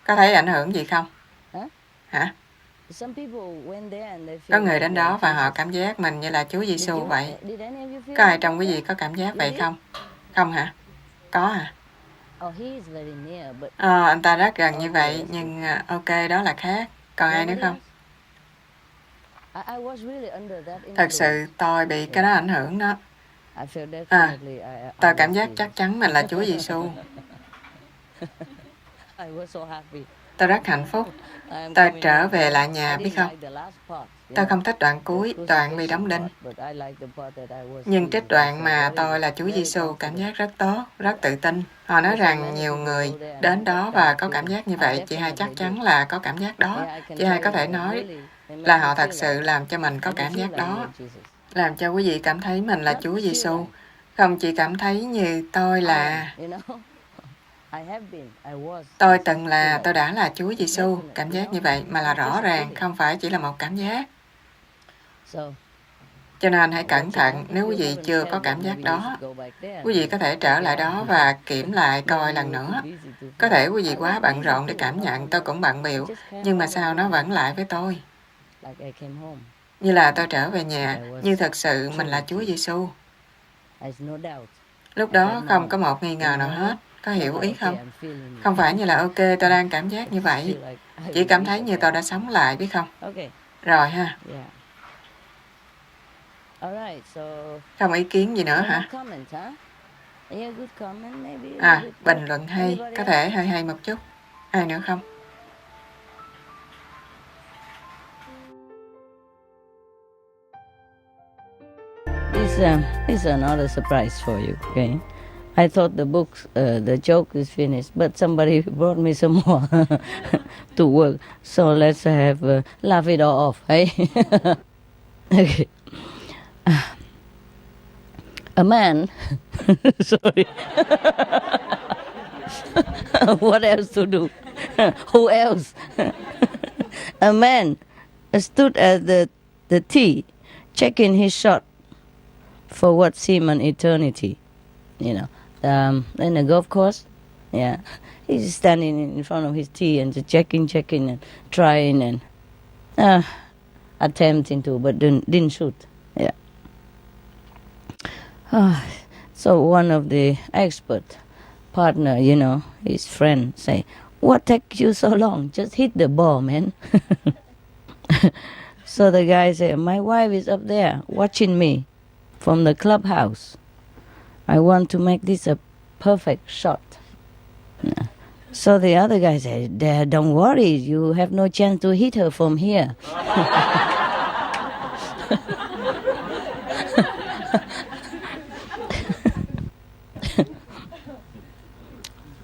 Có thấy ảnh hưởng gì không? Hả? Có người đến đó và họ cảm giác mình như là Chúa Giêsu vậy. Có ai trong quý vị có cảm giác vậy không? Không hả? Có hả? Anh ta rất gần như vậy, nhưng ok, đó là khác. Còn ai nữa không? Thật sự tôi bị cái đó ảnh hưởng đó. Tôi cảm giác chắc chắn mình là Chúa Giêsu. Tôi rất hạnh phúc. Tôi trở về lại nhà, biết không? Tôi không thích đoạn cuối, đoạn bị đóng đinh. Nhưng trích đoạn mà tôi là Chúa Giêsu cảm giác rất tốt, rất tự tin. Họ nói rằng nhiều người đến đó và có cảm giác như vậy. Chị hai chắc chắn là có cảm giác đó. Chị hai có thể nói là họ thật sự làm cho mình có cảm giác đó. Làm cho quý vị cảm thấy mình là Chúa Giêsu. Không chỉ cảm thấy như tôi là... Tôi đã là Chúa Giêsu, cảm giác như vậy, mà là rõ ràng, không phải chỉ là một cảm giác. Cho nên hãy cẩn thận, nếu quý vị chưa có cảm giác đó, quý vị có thể trở lại đó và kiểm lại coi lần nữa. Có thể quý vị quá bận rộn để cảm nhận, tôi cũng bận bịu, nhưng mà sao nó vẫn lại với tôi? Như là tôi trở về nhà, như thật sự mình là Chúa Giêsu. Lúc đó không có một nghi ngờ nào hết. Có hiểu ý không? Không phải như là ok, tôi đang cảm giác như vậy. Chỉ cảm thấy như tôi đã sống lại, biết không? Rồi ha. Không ý kiến gì nữa hả? Bình luận hay, có thể hơi hay một chút. Ai nữa không? It's another surprise for you, okay? I thought the joke is finished, but somebody brought me some more to work. So let's laugh it all off, hey? Okay. A man, sorry. What else to do? Who else? A man stood at the tee, checking his shot for what seemed an eternity, in a golf course. Yeah, he's standing in front of his tee and just checking and trying and attempting to, but didn't shoot. Yeah. So one of the expert partner, his friend, say, "What took you so long? Just hit the ball, man." So the guy said, "My wife is up there watching me from the clubhouse. I want to make this a perfect shot." So the other guy said, "Don't worry, you have no chance to hit her from here."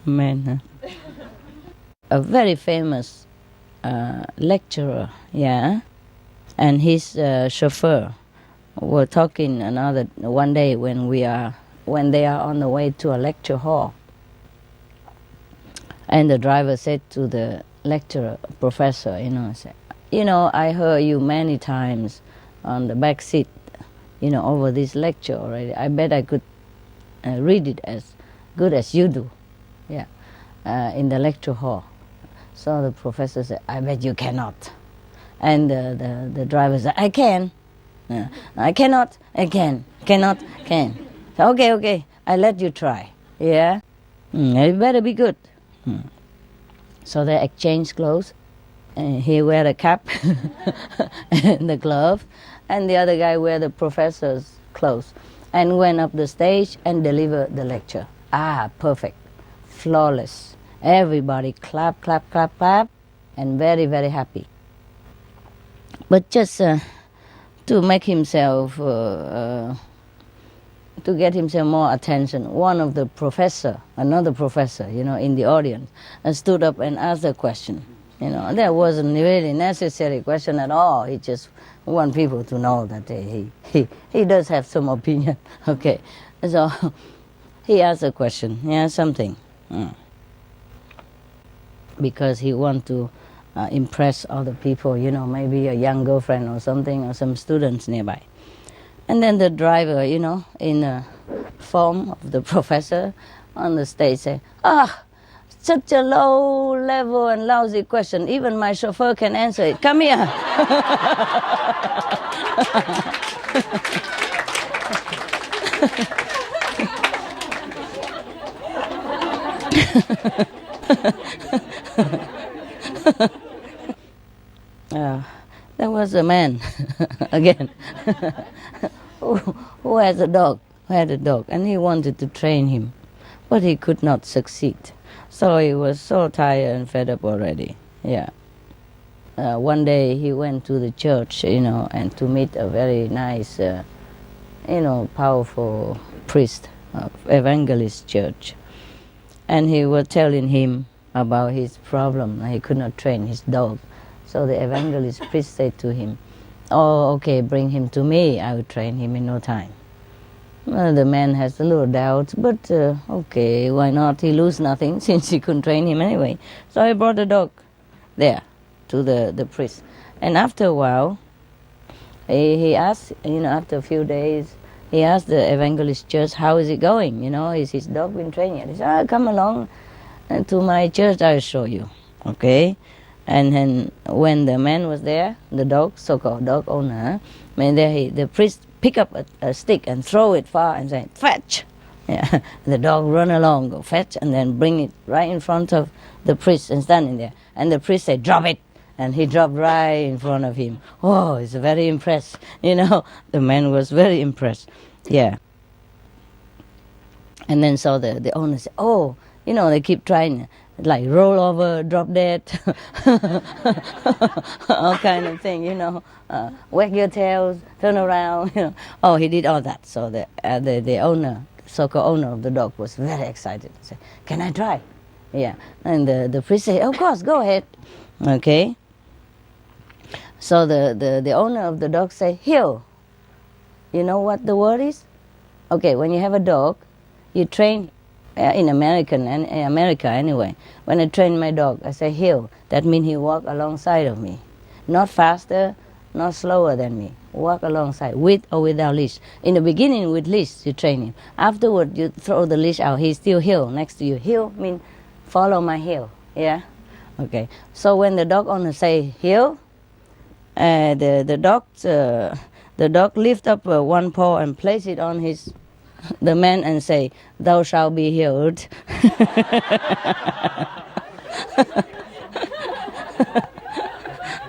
Man, huh? A very famous lecturer, yeah, and his chauffeur were talking one day when they are on the way to a lecture hall, and the driver said to the lecturer, professor, said, "I heard you many times on the back seat, over this lecture already. I bet I could read it as good as you do, yeah, in the lecture hall." So the professor said, "I bet you cannot." And the driver said, "I can. I cannot, I can. Cannot, can." So, okay, I let you try. Yeah? It better be good. So they exchanged clothes. He wear the cap and the glove, and the other guy wear the professor's clothes, and went up the stage and delivered the lecture. Perfect. Flawless. Everybody clap, and very, very happy. But just to make himself, to get himself more attention, one of the another professor, in the audience, stood up and asked a question. That wasn't really necessary question at all. He just want people to know that he does have some opinion. Okay, so he asked a question, something. Because he want to impress other people, maybe a young girlfriend or something, or some students nearby. And then the driver, in the form of the professor on the stage, say, such a low level and lousy question. Even my chauffeur can answer it. Come here. There was a man, again, who had a dog, and he wanted to train him, but he could not succeed. So he was so tired and fed up already. Yeah. One day he went to the church, and to meet a very nice, powerful priest of evangelist church. And he was telling him about his problem. He could not train his dog. So the evangelist priest said to him, "Oh, okay, bring him to me. I will train him in no time." Well, the man has a little doubt, but okay, why not? He lose nothing since he couldn't train him anyway. So he brought the dog there to the priest. And after a while, he asked, after a few days, he asked the evangelist church, "How is it going? Is his dog been trained yet?" He said, "Come along to my church, I'll show you." Okay? And then when the man was there, the dog, so-called dog owner, the priest pick up a stick and throw it far and say, "Fetch!" Yeah. The dog run along, go fetch, and then bring it right in front of the priest and standing there. And the priest said, "Drop it!" And he dropped right in front of him. Oh, he's very impressed. The man was very impressed. Yeah. And then so the owner said, "Oh, they keep trying, like roll over, drop dead, all kind of thing, wag your tails, turn around." Oh, he did all that. So the owner so-called owner of the dog was very excited. He said, "Can I try?" Yeah. And the priest said, "Of course, go ahead." Okay. So the owner of the dog said, "Heel." You know what the word is? Okay, when you have a dog, you train in America anyway. When I train my dog, I say heel. That means he walk alongside of me. Not faster, not slower than me. Walk alongside, with or without leash. In the beginning, with leash, you train him. Afterward, you throw the leash out. He's still heel next to you. Heel means follow my heel. Yeah? Okay. So when the dog owner say heel, the dog lift up one paw and place it on the man and say, "Thou shalt be healed."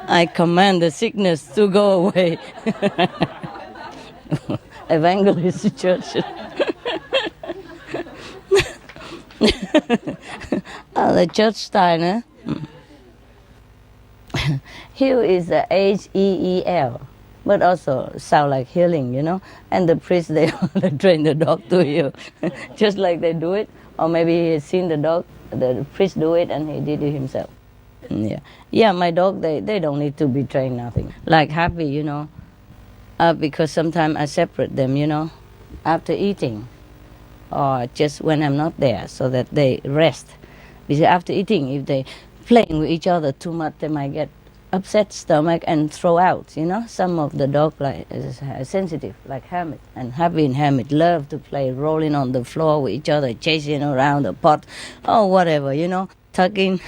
I command the sickness to go away. Evangelist church. The church style, eh? Heal is H-E-E-L, but also sound like healing, you know. And the priest, they train the dog to heal, just like they do it. Or maybe he has seen the priest do it, and he did it himself. Yeah. My dog, they don't need to be trained nothing. Like Happy, you know, because sometimes I separate them, you know, after eating, or just when I'm not there, so that they rest. Because after eating, if they playing with each other too much, they might get upset stomach and throw out, you know. Some of the dog like is sensitive, like Hamid. And Happy and Hamid love to play, rolling on the floor with each other, chasing around the pot, or whatever, you know, tugging.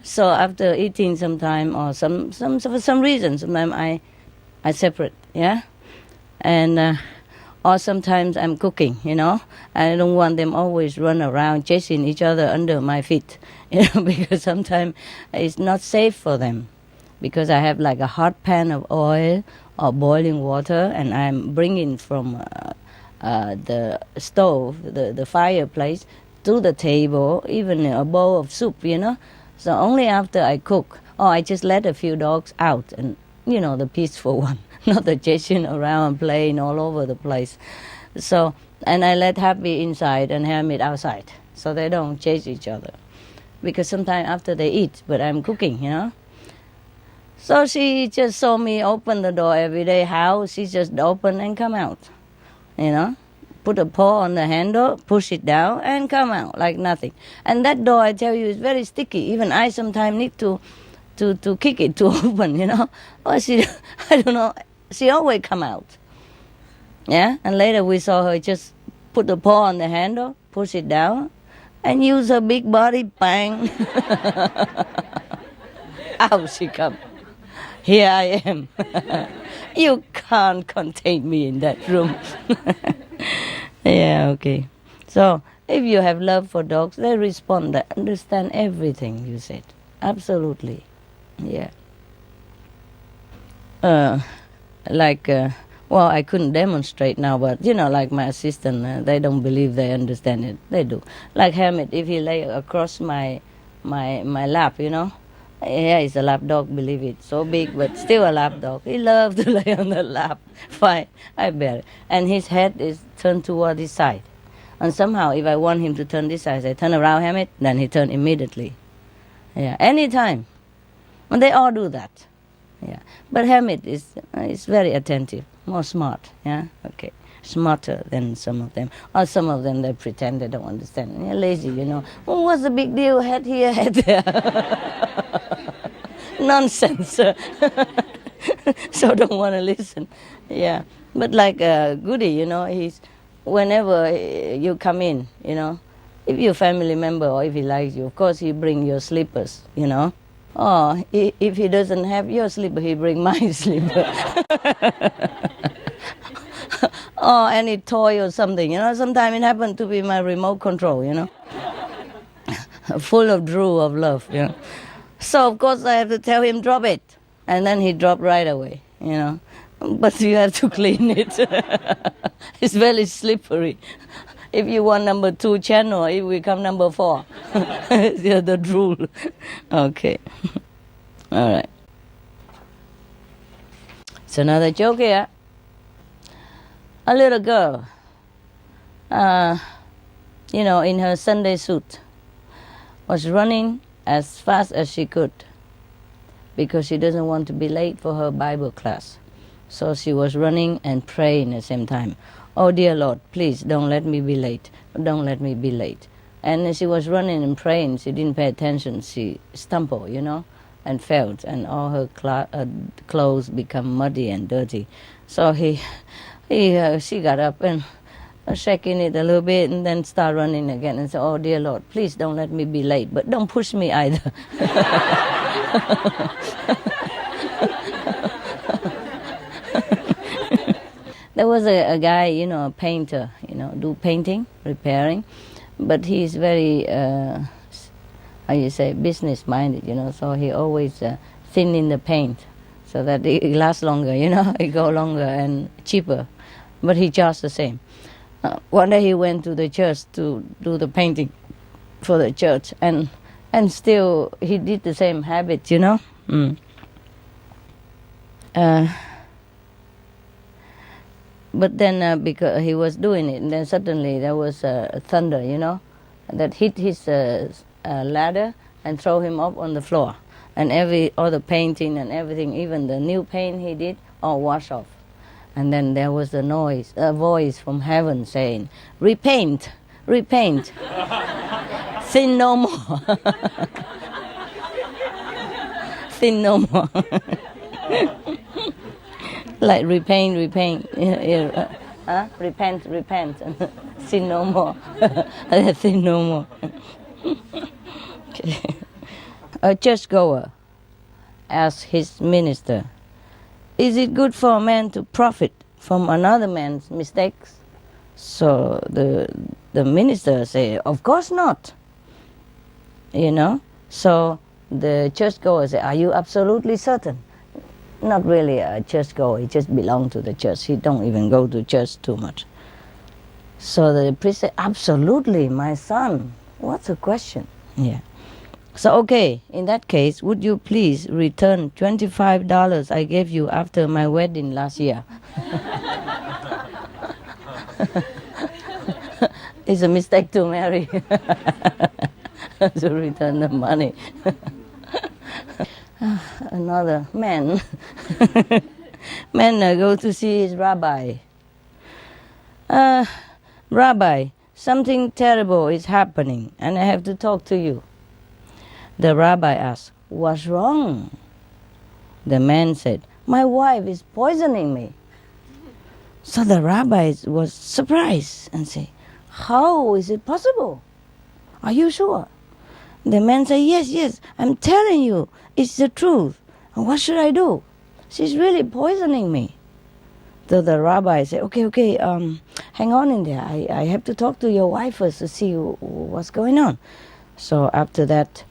So after eating sometime, or for some reason, sometimes I separate, yeah. And or sometimes I'm cooking, you know. I don't want them always run around chasing each other under my feet, you know, because sometimes it's not safe for them. Because I have like a hot pan of oil or boiling water, and I'm bringing from the stove, the fireplace, to the table, even a bowl of soup, you know. So only after I cook, or I just let a few dogs out, and, you know, the peaceful one. Not the chasing around, playing all over the place. So, and I let Happy inside and Hamid outside, so they don't chase each other. Because sometimes after they eat, but I'm cooking, you know. So she just saw me open the door every day. How? She just open and come out, you know. Put a paw on the handle, push it down, and come out like nothing. And that door, I tell you, is very sticky. Even I sometimes need to kick it to open, you know. Or she, I don't know, she always come out. Yeah, and later we saw her just put the paw on the handle, push it down, and use her big body, bang. Out she come. Here I am. You can't contain me in that room. Yeah, okay. So, if you have love for dogs, they respond, they understand everything you said. Absolutely. Yeah. Well, I couldn't demonstrate now, but, you know, like my assistant, they don't believe they understand it. They do. Like Hamid, if he lay across my lap, you know, yeah, he's a lap dog, believe it. So big, but still a lap dog. He loves to lay on the lap. Fine, I bear it. And his head is turned toward this side. And somehow, if I want him to turn this side, I say, "Turn around, Hamid," then he turn immediately. Yeah, anytime. And they all do that. Yeah, but Hamid is very attentive, more smart. Yeah, okay, smarter than some of them. Or some of them, they pretend they don't understand. They're lazy, you know. Oh, what's the big deal? Head here, head there. Nonsense. So don't want to listen. Yeah, but like Goody, you know, he's whenever you come in, you know, if you're a family member or if he likes you, of course he bring your slippers, you know. Or if he doesn't have your slipper, he bring my slipper. Or any toy or something, you know. Sometimes it happened to be my remote control, you know. Full of drool of love, you know. So, of course, I have to tell him, drop it. And then he dropped right away, you know. But you have to clean it. It's very slippery. If you want number 2 channel, it will come number 4. Yeah, the drool. Okay. All right. It's another joke here. A little girl in her Sunday suit, was running as fast as she could because she doesn't want to be late for her Bible class. So she was running and praying at the same time. Oh, dear Lord, please don't let me be late. Don't let me be late. And as she was running and praying, she didn't pay attention. She stumbled, and fell, and all her clothes become muddy and dirty. So she got up and shaking it a little bit, and then start running again and said, oh, dear Lord, please don't let me be late, but don't push me either. There was a guy, a painter, do painting, repairing, but he's very, business-minded, so he always thinning the paint so that it lasts longer, it go longer and cheaper, but he charged the same. One day he went to the church to do the painting for the church, and still he did the same habit, But then because he was doing it, and then suddenly there was a thunder, that hit his ladder and throw him up on the floor. And all the painting and everything, even the new paint he did, all washed off. And then there was a voice from heaven saying, repaint, repaint, sin no more. Sin no more. Like repaint, repent, sin no more, sin no more. Okay. A churchgoer asked his minister, is it good for a man to profit from another man's mistakes? So the minister said, of course not. So the churchgoer said, are you absolutely certain? Not really a churchgoer, he just belonged to the church. He don't even go to church too much. So the priest said, absolutely, my son. What's the question? Yeah. So, okay, in that case, would you please return $25 I gave you after my wedding last year? It's a mistake to marry. To return the money. Another man. Go to see his rabbi. Rabbi, something terrible is happening and I have to talk to you. The rabbi asked, what's wrong? The man said, my wife is poisoning me. So the rabbi was surprised and said, how is it possible? Are you sure? The man said, yes, I'm telling you, it's the truth. And what should I do? She's really poisoning me. So the rabbi said, okay, hang on in there. I have to talk to your wife first to see what's going on. So after that,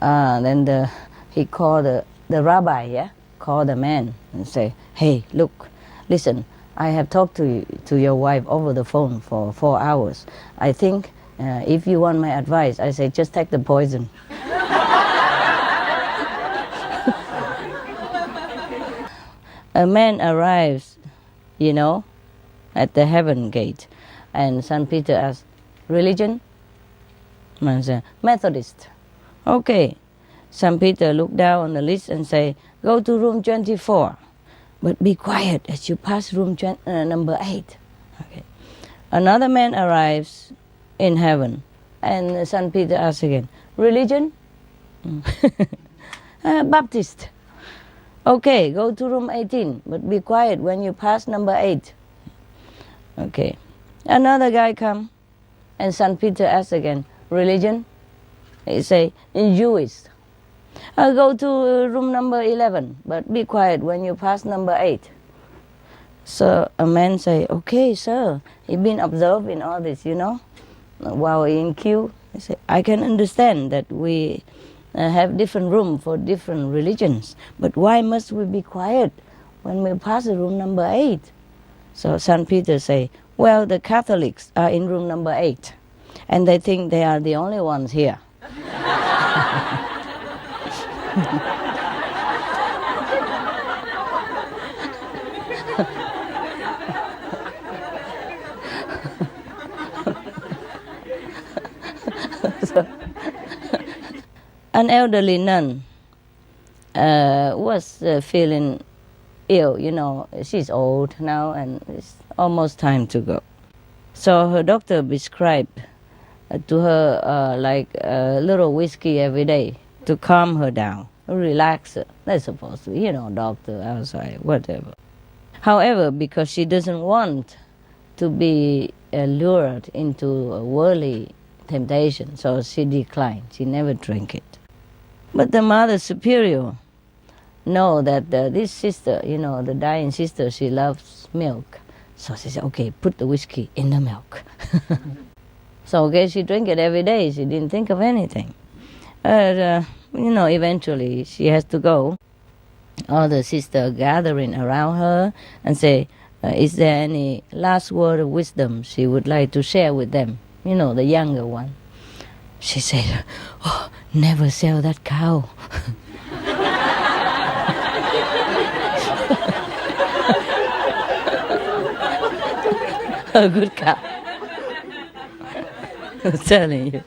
then he called the rabbi, called the man and say, hey, look, listen, I have talked to your wife over the phone for 4 hours. I think if you want my advice, I say just take the poison. A man arrives, at the heaven gate, and St. Peter asks, religion? Man says, Methodist. Okay. St. Peter looked down on the list and say, go to room 24, but be quiet as you pass room number 8. Okay. Another man arrives in heaven, and St. Peter asks again, religion? Baptist. Okay, go to room 18, but be quiet when you pass number 8. Okay. Another guy come, and St. Peter asks again, religion? He say, Jewish. Go to room number 11, but be quiet when you pass number 8. So a man say, okay, sir, he been observing all this, while in queue. He say, I can understand that we have different room for different religions, but why must we be quiet when we pass the room number 8? So St. Peter say, well, the Catholics are in room number 8, and they think they are the only ones here. So, an elderly nun was feeling ill, she's old now and it's almost time to go. So her doctor prescribed to her like a little whiskey every day to calm her down, relax her. That's supposed to be, doctor outside, whatever. However, because she doesn't want to be lured into a worldly temptation, so she declined. She never drank it. But the Mother Superior know that this sister, the dying sister, she loves milk. So she said, okay, put the whiskey in the milk. So, okay, she drank it every day. She didn't think of anything. But, eventually she has to go. All the sisters gathering around her and say, is there any last word of wisdom she would like to share with them? The younger one. She said, oh, never sell that cow. A good cow. I'm telling you.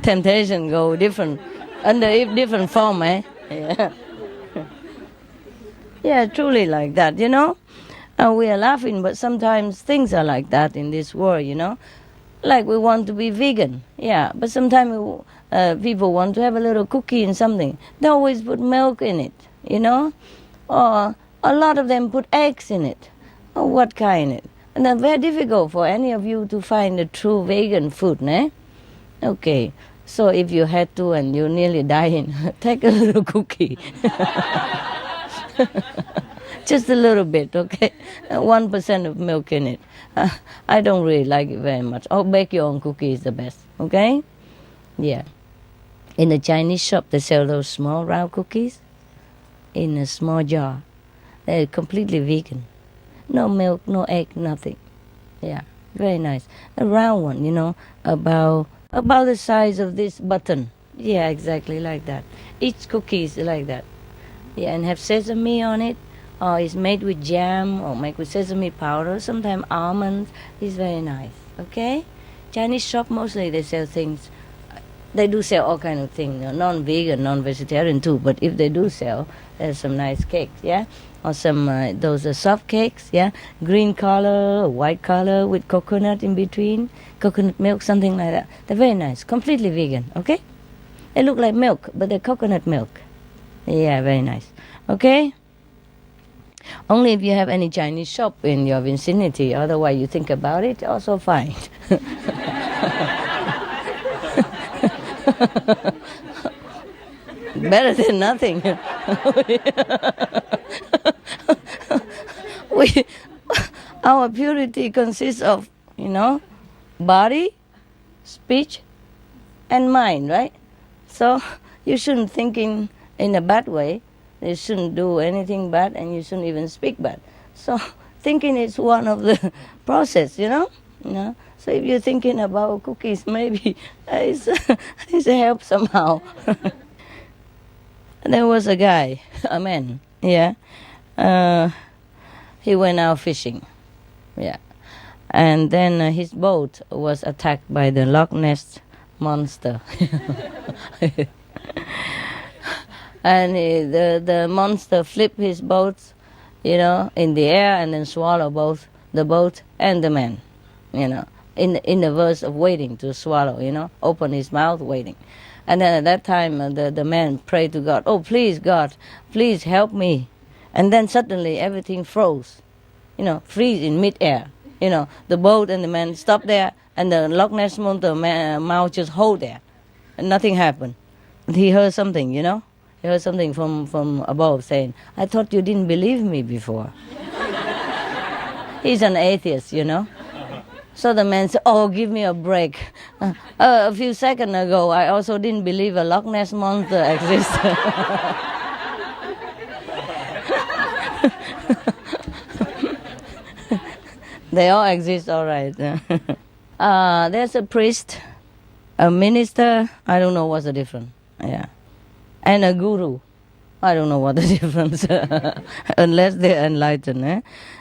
Temptation go different, under different form, eh? Yeah. Yeah, truly like that, we are laughing, but sometimes things are like that in this world, Like we want to be vegan, yeah, but sometimes people want to have a little cookie and something. They always put milk in it, Or a lot of them put eggs in it. Or what kind? And it's very difficult for any of you to find a true vegan food, eh? Okay, so if you had to and you're nearly dying, take a little cookie. Just a little bit, okay? 1% of milk in it. I don't really like it very much. Oh, bake your own cookie is the best, okay? Yeah. In a Chinese shop, they sell those small round cookies in a small jar. They're completely vegan. No milk, no egg, nothing. Yeah, very nice. A round one, about the size of this button. Yeah, exactly like that. Each cookie is like that. Yeah, and have sesame on it, or it's made with jam, or made with sesame powder, sometimes almonds. It's very nice, okay? Chinese shop, mostly they sell things. They do sell all kind of things, non-vegan, non-vegetarian too, but if they do sell, there's some nice cakes, yeah? Or some, those are soft cakes, yeah? Green color, white color with coconut in between, coconut milk, something like that. They're very nice, completely vegan, okay? They look like milk, but they're coconut milk. Yeah, very nice. Okay? Only if you have any Chinese shop in your vicinity, otherwise you think about it, also fine. Better than nothing. Our purity consists of, body, speech, and mind, right? So you shouldn't think in a bad way. You shouldn't do anything bad, and you shouldn't even speak bad. So thinking is one of the process, So if you're thinking about cookies, maybe it's a help somehow. There was a guy, a man, yeah. He went out fishing, yeah. And then his boat was attacked by the Loch Ness monster. And the monster flipped his boat, in the air, and then swallow both the boat and the man, in the verse of waiting to swallow, open his mouth, waiting. And then at that time, the man prayed to God, oh, please, God, please help me. And then suddenly everything froze, freeze in midair. The boat and the man stopped there, and the Loch Ness monster mouth just hold there. And nothing happened. He heard something, He heard something from above saying, I thought you didn't believe me before. He's an atheist, So the man said, oh, give me a break. A few seconds ago, I also didn't believe a Loch Ness monster existed. They all exist, all right. There's a priest, a minister, I don't know what's the difference. Yeah. And a guru. I don't know what the difference, unless they're enlightened. Eh?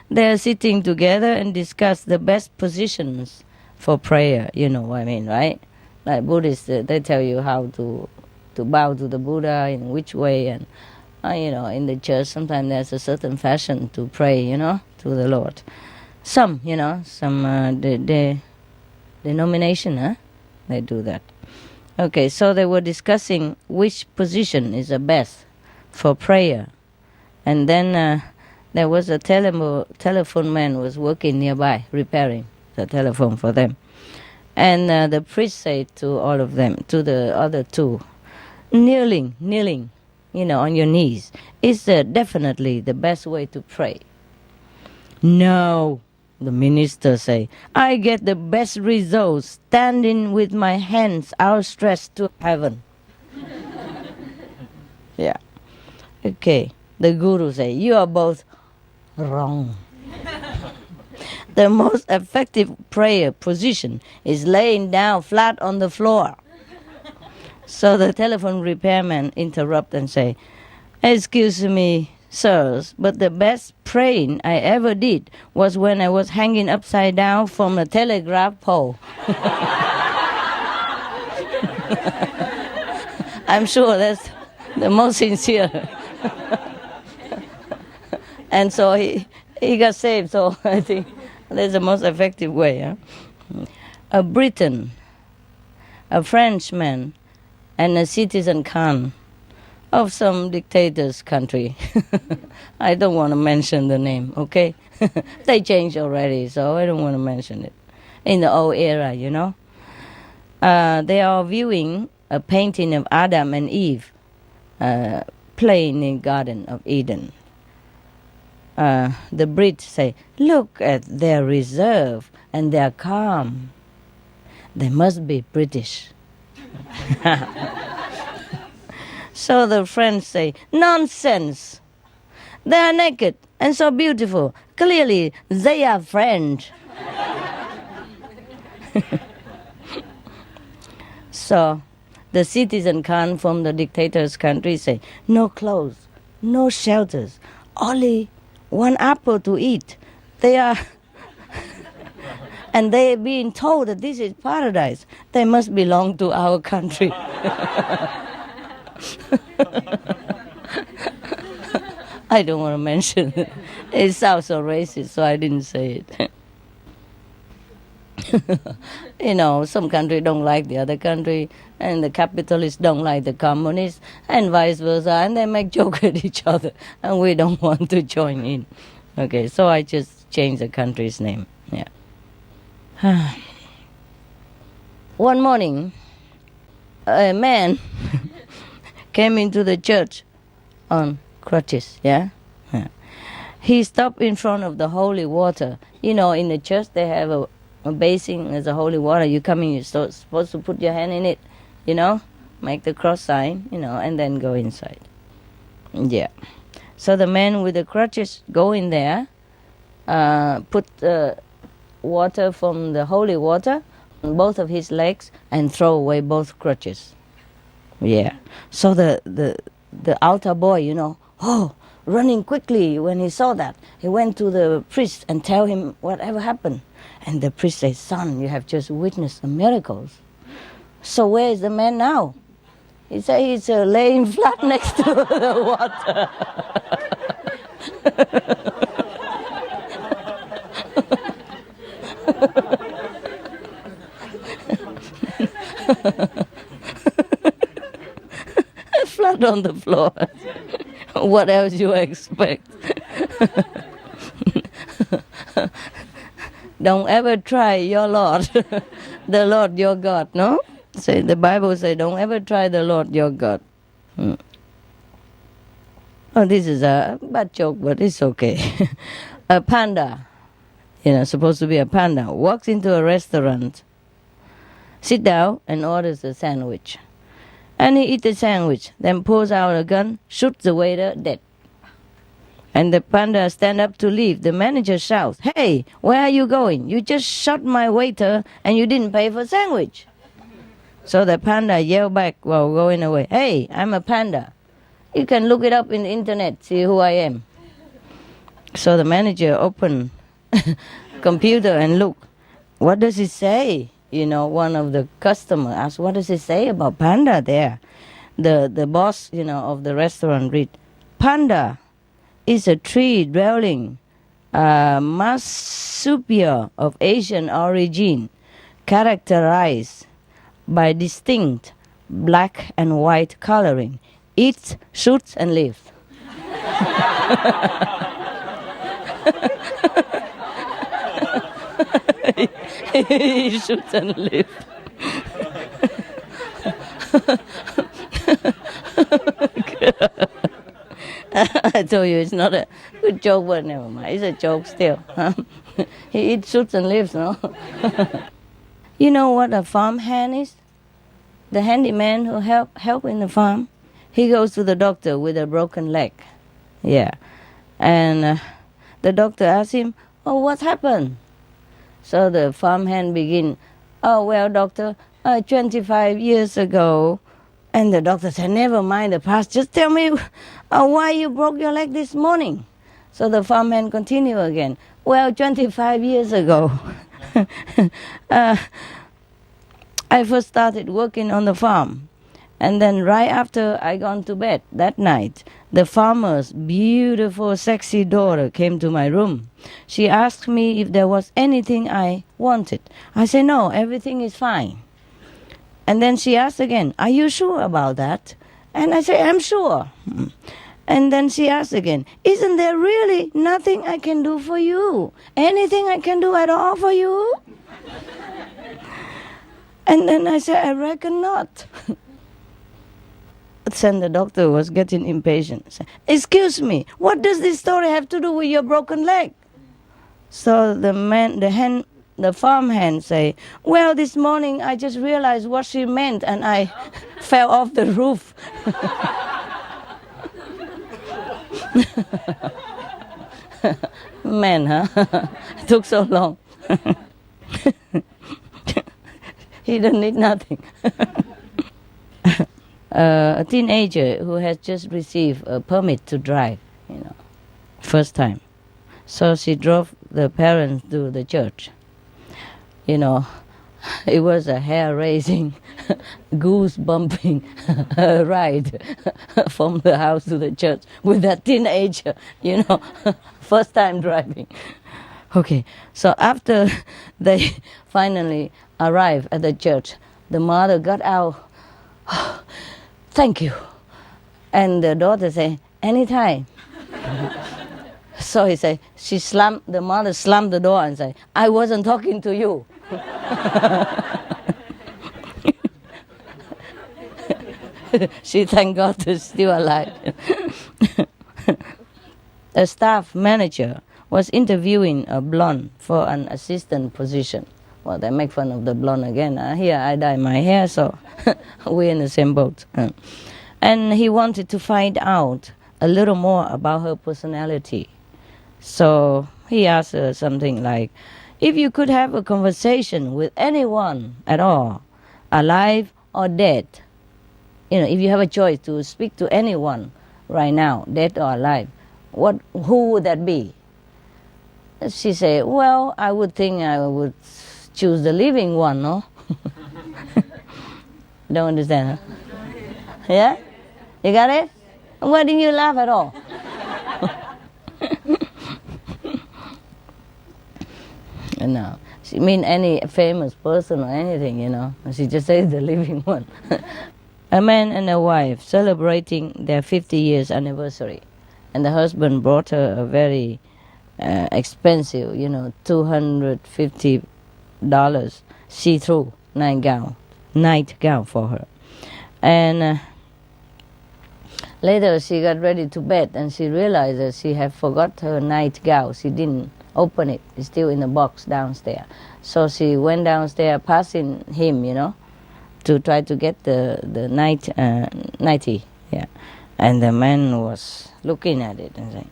They're sitting together and discuss the best positions for prayer, you know what I mean, right? Like Buddhists, they tell you how to bow to the Buddha, in which way, and in the church sometimes there's a certain fashion to pray, to the Lord. Some the denomination, they do that. Okay, so they were discussing which position is the best for prayer, and then there was a telephone man was working nearby, repairing the telephone for them. And the priest said to all of them, to the other two, kneeling, on your knees, is definitely the best way to pray. No, the minister say, I get the best results standing with my hands outstretched to heaven. Yeah. Okay, the guru say, you are both wrong. The most effective prayer position is laying down flat on the floor. So the telephone repairman interrupt and say, excuse me, sirs, but the best praying I ever did was when I was hanging upside down from a telegraph pole. I'm sure that's the most sincere. And so he got saved, so I think that's the most effective way. A Briton, a Frenchman, and a citizen Khan of some dictator's country. I don't want to mention the name, okay? They changed already, so I don't want to mention it. In the old era, they are viewing a painting of Adam and Eve playing in Garden of Eden. The Brits say, look at their reserve and their calm. They must be British. So the French say, nonsense. They are naked and so beautiful. Clearly, they are French. So the citizen Khan from the dictator's country say, no clothes, no shelters, only one apple to eat. They are... And they are being told that this is paradise. They must belong to our country. I don't want to mention it. It sounds so racist, so I didn't say it. Some country don't like the other country, and the capitalists don't like the communists, and vice versa, and they make joke at each other, and we don't want to join in. Okay, so I just changed the country's name. Yeah. One morning, a man came into the church on crutches, yeah? He stopped in front of the holy water. In the church they have a basin, there's a holy water. You come in, you're supposed to put your hand in it, make the cross sign, and then go inside. Yeah. So the man with the crutches go in there, put water from the holy water on both of his legs and throw away both crutches. Yeah. So the altar boy, running quickly when he saw that, he went to the priest and tell him whatever happened. And the priest said, son, you have just witnessed the miracles. So where is the man now? He said he's laying flat next to the water. Flat on the floor. What else you expect? Don't ever try your Lord, the Lord your God, no? Say the Bible say, don't ever try the Lord your God. Oh, this is a bad joke, but it's okay. A panda, supposed to be a panda, walks into a restaurant, sit down and orders a sandwich. And he eats the sandwich, then pulls out a gun, shoots the waiter dead. And the panda stand up to leave. The manager shouts, hey, where are you going? You just shot my waiter and you didn't pay for sandwich. So the panda yelled back while going away, hey, I'm a panda. You can look it up in the internet, see who I am. So the manager opened computer and look. What does it say? one of the customers asked, what does it say about panda there? The boss, of the restaurant read, panda is a tree-dwelling marsupial of Asian origin, characterized by distinct black and white coloring. Eats, shoots, and lives. He shoots and lives. I told you it's not a good joke, but never mind. It's a joke still. He eats, shoots, and lives, no? You know what a farm hand is? The handyman who help in the farm. He goes to the doctor with a broken leg. Yeah. And the doctor asks him, oh, what happened? So the farmhand begin, oh, well, doctor, 25 years ago. And the doctor said, never mind the past. Just tell me why you broke your leg this morning. So the farmhand continue again. Well, 25 years ago, I first started working on the farm. And then right after I gone to bed that night, the farmer's beautiful, sexy daughter came to my room. She asked me if there was anything I wanted. I said, no, everything is fine. And then she asked again, are you sure about that? And I said, I'm sure. And then she asked again, isn't there really nothing I can do for you? Anything I can do at all for you? And then I said, I reckon not. Then the doctor was getting impatient. Said, excuse me, what does this story have to do with your broken leg? So the farmhand say, well, this morning I just realized what she meant and I fell off the roof. Man, huh? It took so long. He don't need nothing. A teenager who has just received a permit to drive, first time. So she drove the parents to the church. It was a hair-raising, goose-bumping ride from the house to the church with that teenager, first time driving. Okay, so after they finally arrived at the church, the mother got out, thank you. And the daughter said, anytime. So the mother slammed the door and said, I wasn't talking to you. She thank God is still alive. A staff manager was interviewing a blonde for an assistant position. Well, they make fun of the blonde again. Here, I dye my hair, so we're in the same boat. And he wanted to find out a little more about her personality. So he asked her something like, if you could have a conversation with anyone at all, alive or dead, if you have a choice to speak to anyone right now, dead or alive, who would that be? She said, well, I would think I would choose the living one, no? Don't understand, huh? Yeah? You got it? Why didn't you laugh at all? No. She mean any famous person or anything, She just says the living one. A man and a wife celebrating their 50 years anniversary. And the husband brought her a very expensive, $250 see-through night gown for her. And later she got ready to bed and she realized that she had forgot her night gown. She didn't open it. It's still in the box downstairs. So she went downstairs passing him, to try to get the nightie. Yeah. And the man was looking at it and saying,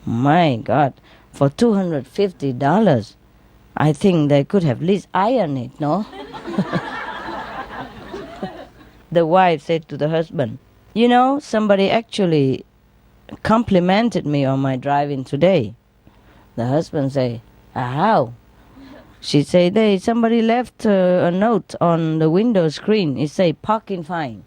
my God, for $250, I think they could have at least ironed it, no? The wife said to the husband, somebody actually complimented me on my driving today. The husband said, how? She said, "Hey, somebody left a note on the window screen. It say parking fine."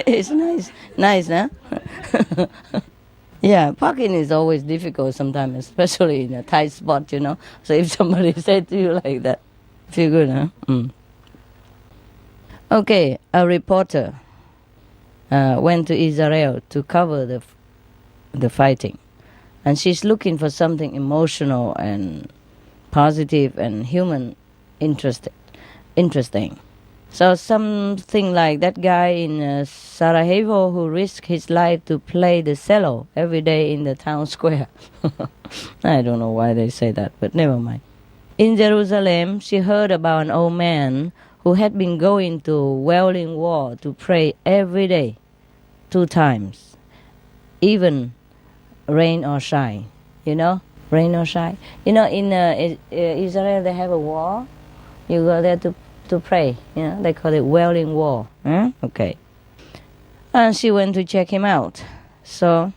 It's nice, huh? Yeah, parking is always difficult sometimes, especially in a tight spot, you know. So if somebody said to you like that, feel good, huh? Okay, a reporter went to Israel to cover the fighting, and she's looking for something emotional and positive and human interesting. So something like that guy in Sarajevo who risked his life to play the cello every day in the town square. I don't know why they say that, but never mind. In Jerusalem, she heard about an old man who had been going to Wailing Wall to pray every day, 2 times, even rain or shine. You know, rain or shine. You know, in Israel they have a wall. You go there to pray. You know, they call it Wailing Wall. Okay. And she went to check him out. So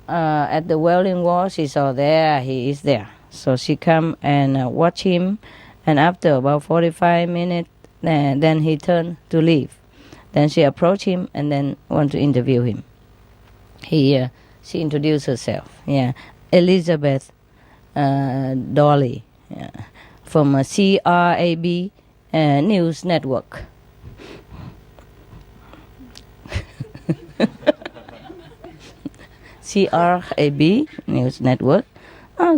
at the Wailing Wall, she saw there he is there. So she come and watch him. And after about 45 minutes, then he turned to leave. Then she approached him and then want to interview him. She introduced herself. Yeah, Elizabeth Dolly, from CRAB News Network. CRAB News Network.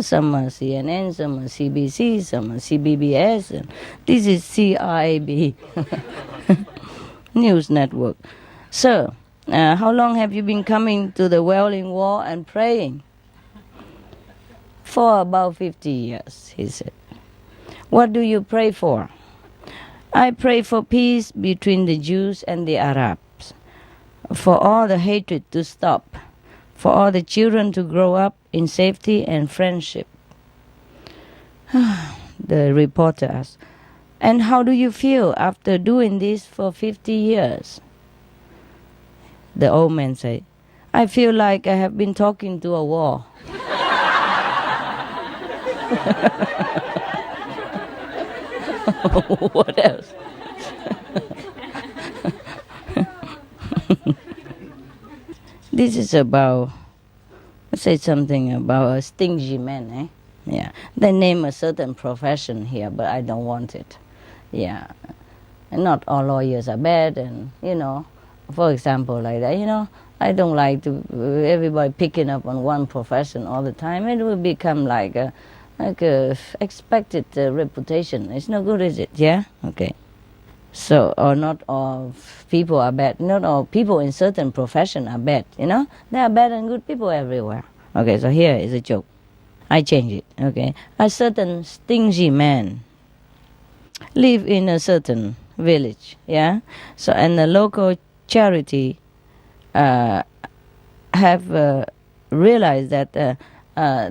Some are CNN, some are CBC, some are CBBS. And this is CRAB News Network. So, how long have you been coming to the Wailing Wall and praying? For about 50 years, he said. What do you pray for? I pray for peace between the Jews and the Arabs, for all the hatred to stop, for all the children to grow up in safety and friendship. The reporter asked, and how do you feel after doing this for 50 years? The old man said, I feel like I have been talking to a wall. What else? This is about, let's say something about a stingy man, eh? Yeah. They name a certain profession here, but I don't want it. Yeah. And not all lawyers are bad, and, you know, for example, like that, you know, I don't like to everybody picking up on one profession all the time. It will become like a expected reputation. It's no good, is it? Yeah? Okay. So, or not all people are bad. Not all people in certain profession are bad, you know? There are bad and good people everywhere. Okay, so here is a joke. I change it, okay? A certain stingy man live in a certain village, yeah? So, and the local charity have realized that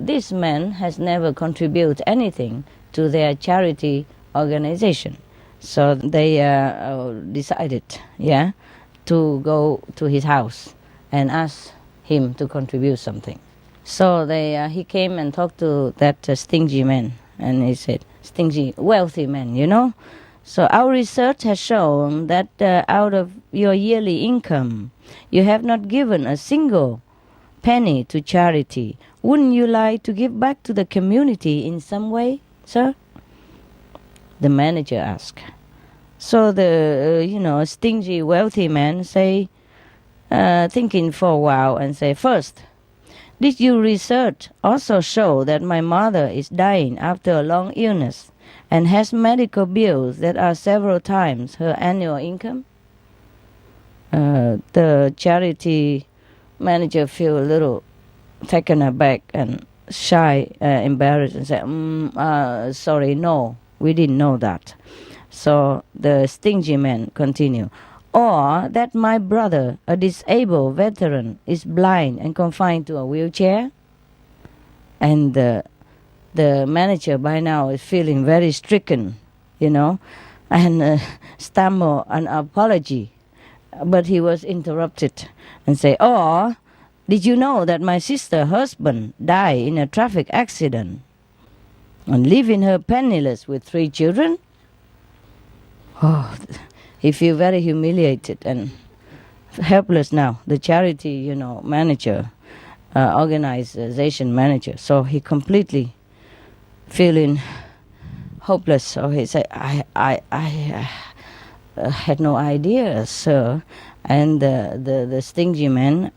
this man has never contributed anything to their charity organization. So they decided, yeah, to go to his house and ask him to contribute something. So he came and talked to that stingy man, and he said, stingy, wealthy man, you know. So our research has shown that out of your yearly income, you have not given a single penny to charity. Wouldn't you like to give back to the community in some way, sir? The manager asked. So the, stingy, wealthy man say, thinking for a while and say, first, did your research also show that my mother is dying after a long illness and has medical bills that are several times her annual income? The charity manager feel a little taken aback and shy, embarrassed, and said, sorry, no, we didn't know that. So the stingy man continued, or that my brother, a disabled veteran, is blind and confined to a wheelchair. And the manager by now is feeling very stricken, you know. and stammer an apology. But he was interrupted and say, "Oh, did you know that my sister's husband died in a traffic accident and leaving her penniless with 3 children?" Oh, he feel very humiliated and helpless now. The charity, manager, organization manager. So he completely feeling hopeless. So he said, I had no idea, sir. And the stingy man,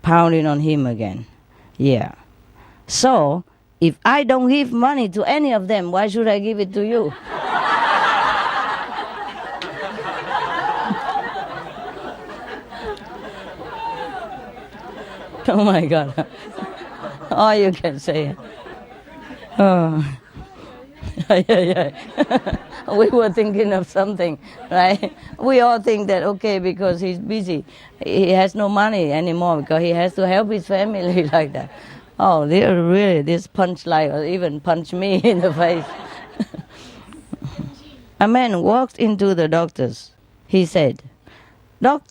pounding on him again. Yeah. So, if I don't give money to any of them, why should I give it to you? Oh my God. All you can say. Oh. Yeah. We were thinking of something, right? We all think that, okay, because he's busy, he has no money anymore because he has to help his family like that. Oh, really, this punchline or even punch me in the face. A man walked into the doctor's. He said, Doc,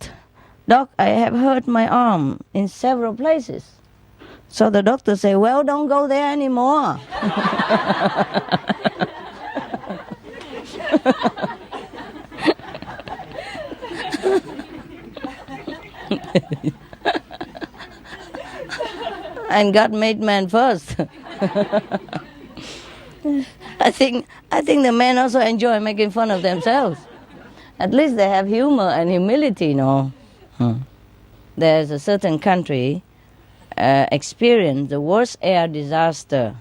I have hurt my arm in several places. So the doctor said, well, don't go there anymore. And God made man first. I think the men also enjoy making fun of themselves. At least they have humor and humility, There's a certain country experienced the worst air disaster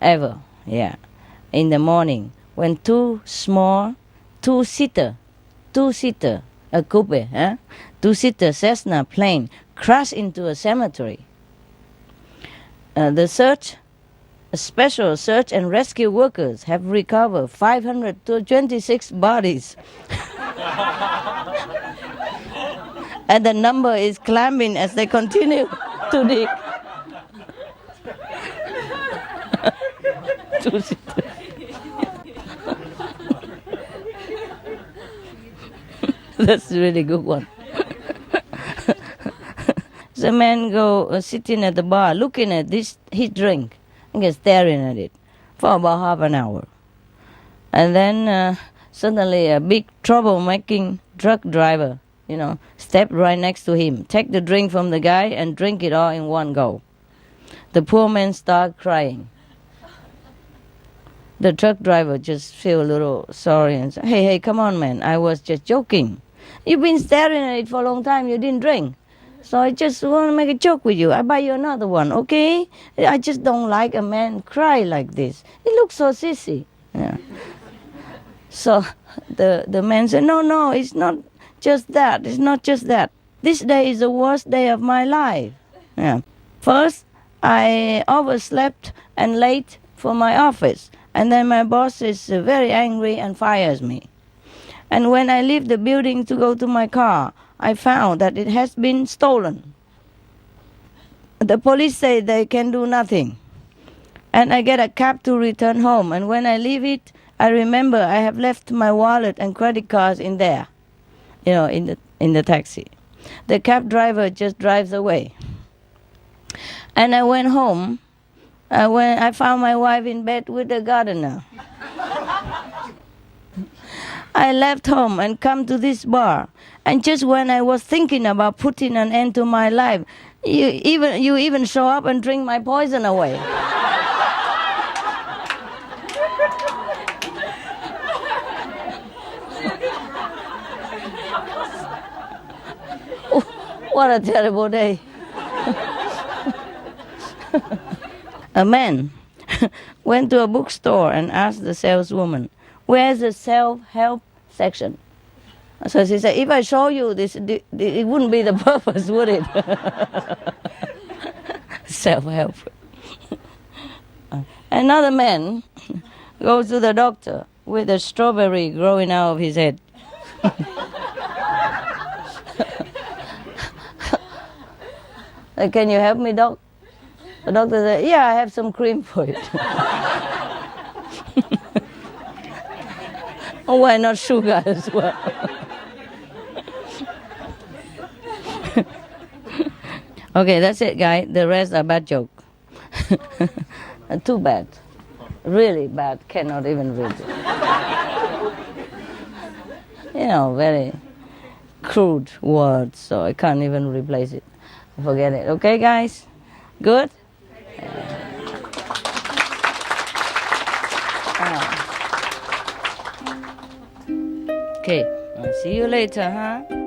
ever. Yeah, in the morning when two-seater, a coupe, two-seater Cessna plane crashed into a cemetery. The special search and rescue workers have recovered 526 bodies. And the number is climbing as they continue to dig. That's a really good one. The man sitting at the bar, looking at his drink, and staring at it for about half an hour. And then suddenly a big troublemaking truck driver, stepped right next to him, take the drink from the guy and drink it all in one go. The poor man started crying. The truck driver just feel a little sorry and said, hey, come on, man, I was just joking. You've been staring at it for a long time, you didn't drink. So I just want to make a joke with you. I buy you another one, okay? I just don't like a man cry like this. He looks so sissy. Yeah. So the man said, no, it's not just that. It's not just that. This day is the worst day of my life. Yeah. First, I overslept and late for my office. And then my boss is very angry and fires me. And when I leave the building to go to my car, I found that it has been stolen. The police say they can do nothing. And I get a cab to return home. And when I leave it, I remember I have left my wallet and credit cards in there, in the taxi. The cab driver just drives away. And I went home. When I found my wife in bed with the gardener. I left home and come to this bar. And just when I was thinking about putting an end to my life, you even show up and drink my poison away. Oh, what a terrible day. A man went to a bookstore and asked the saleswoman, where's the self-help section? So she said, if I show you this, it wouldn't be the purpose, would it? Self-help. Another man goes to the doctor with a strawberry growing out of his head. Can you help me, doc? The doctor said, yeah, I have some cream for it. Oh, why not sugar as well? Okay, that's it, guys. The rest are bad joke. Too bad. Really bad. Cannot even read it. Very crude words, so I can't even replace it. Forget it. Okay, guys? Good? Okay, I'll see you later, huh?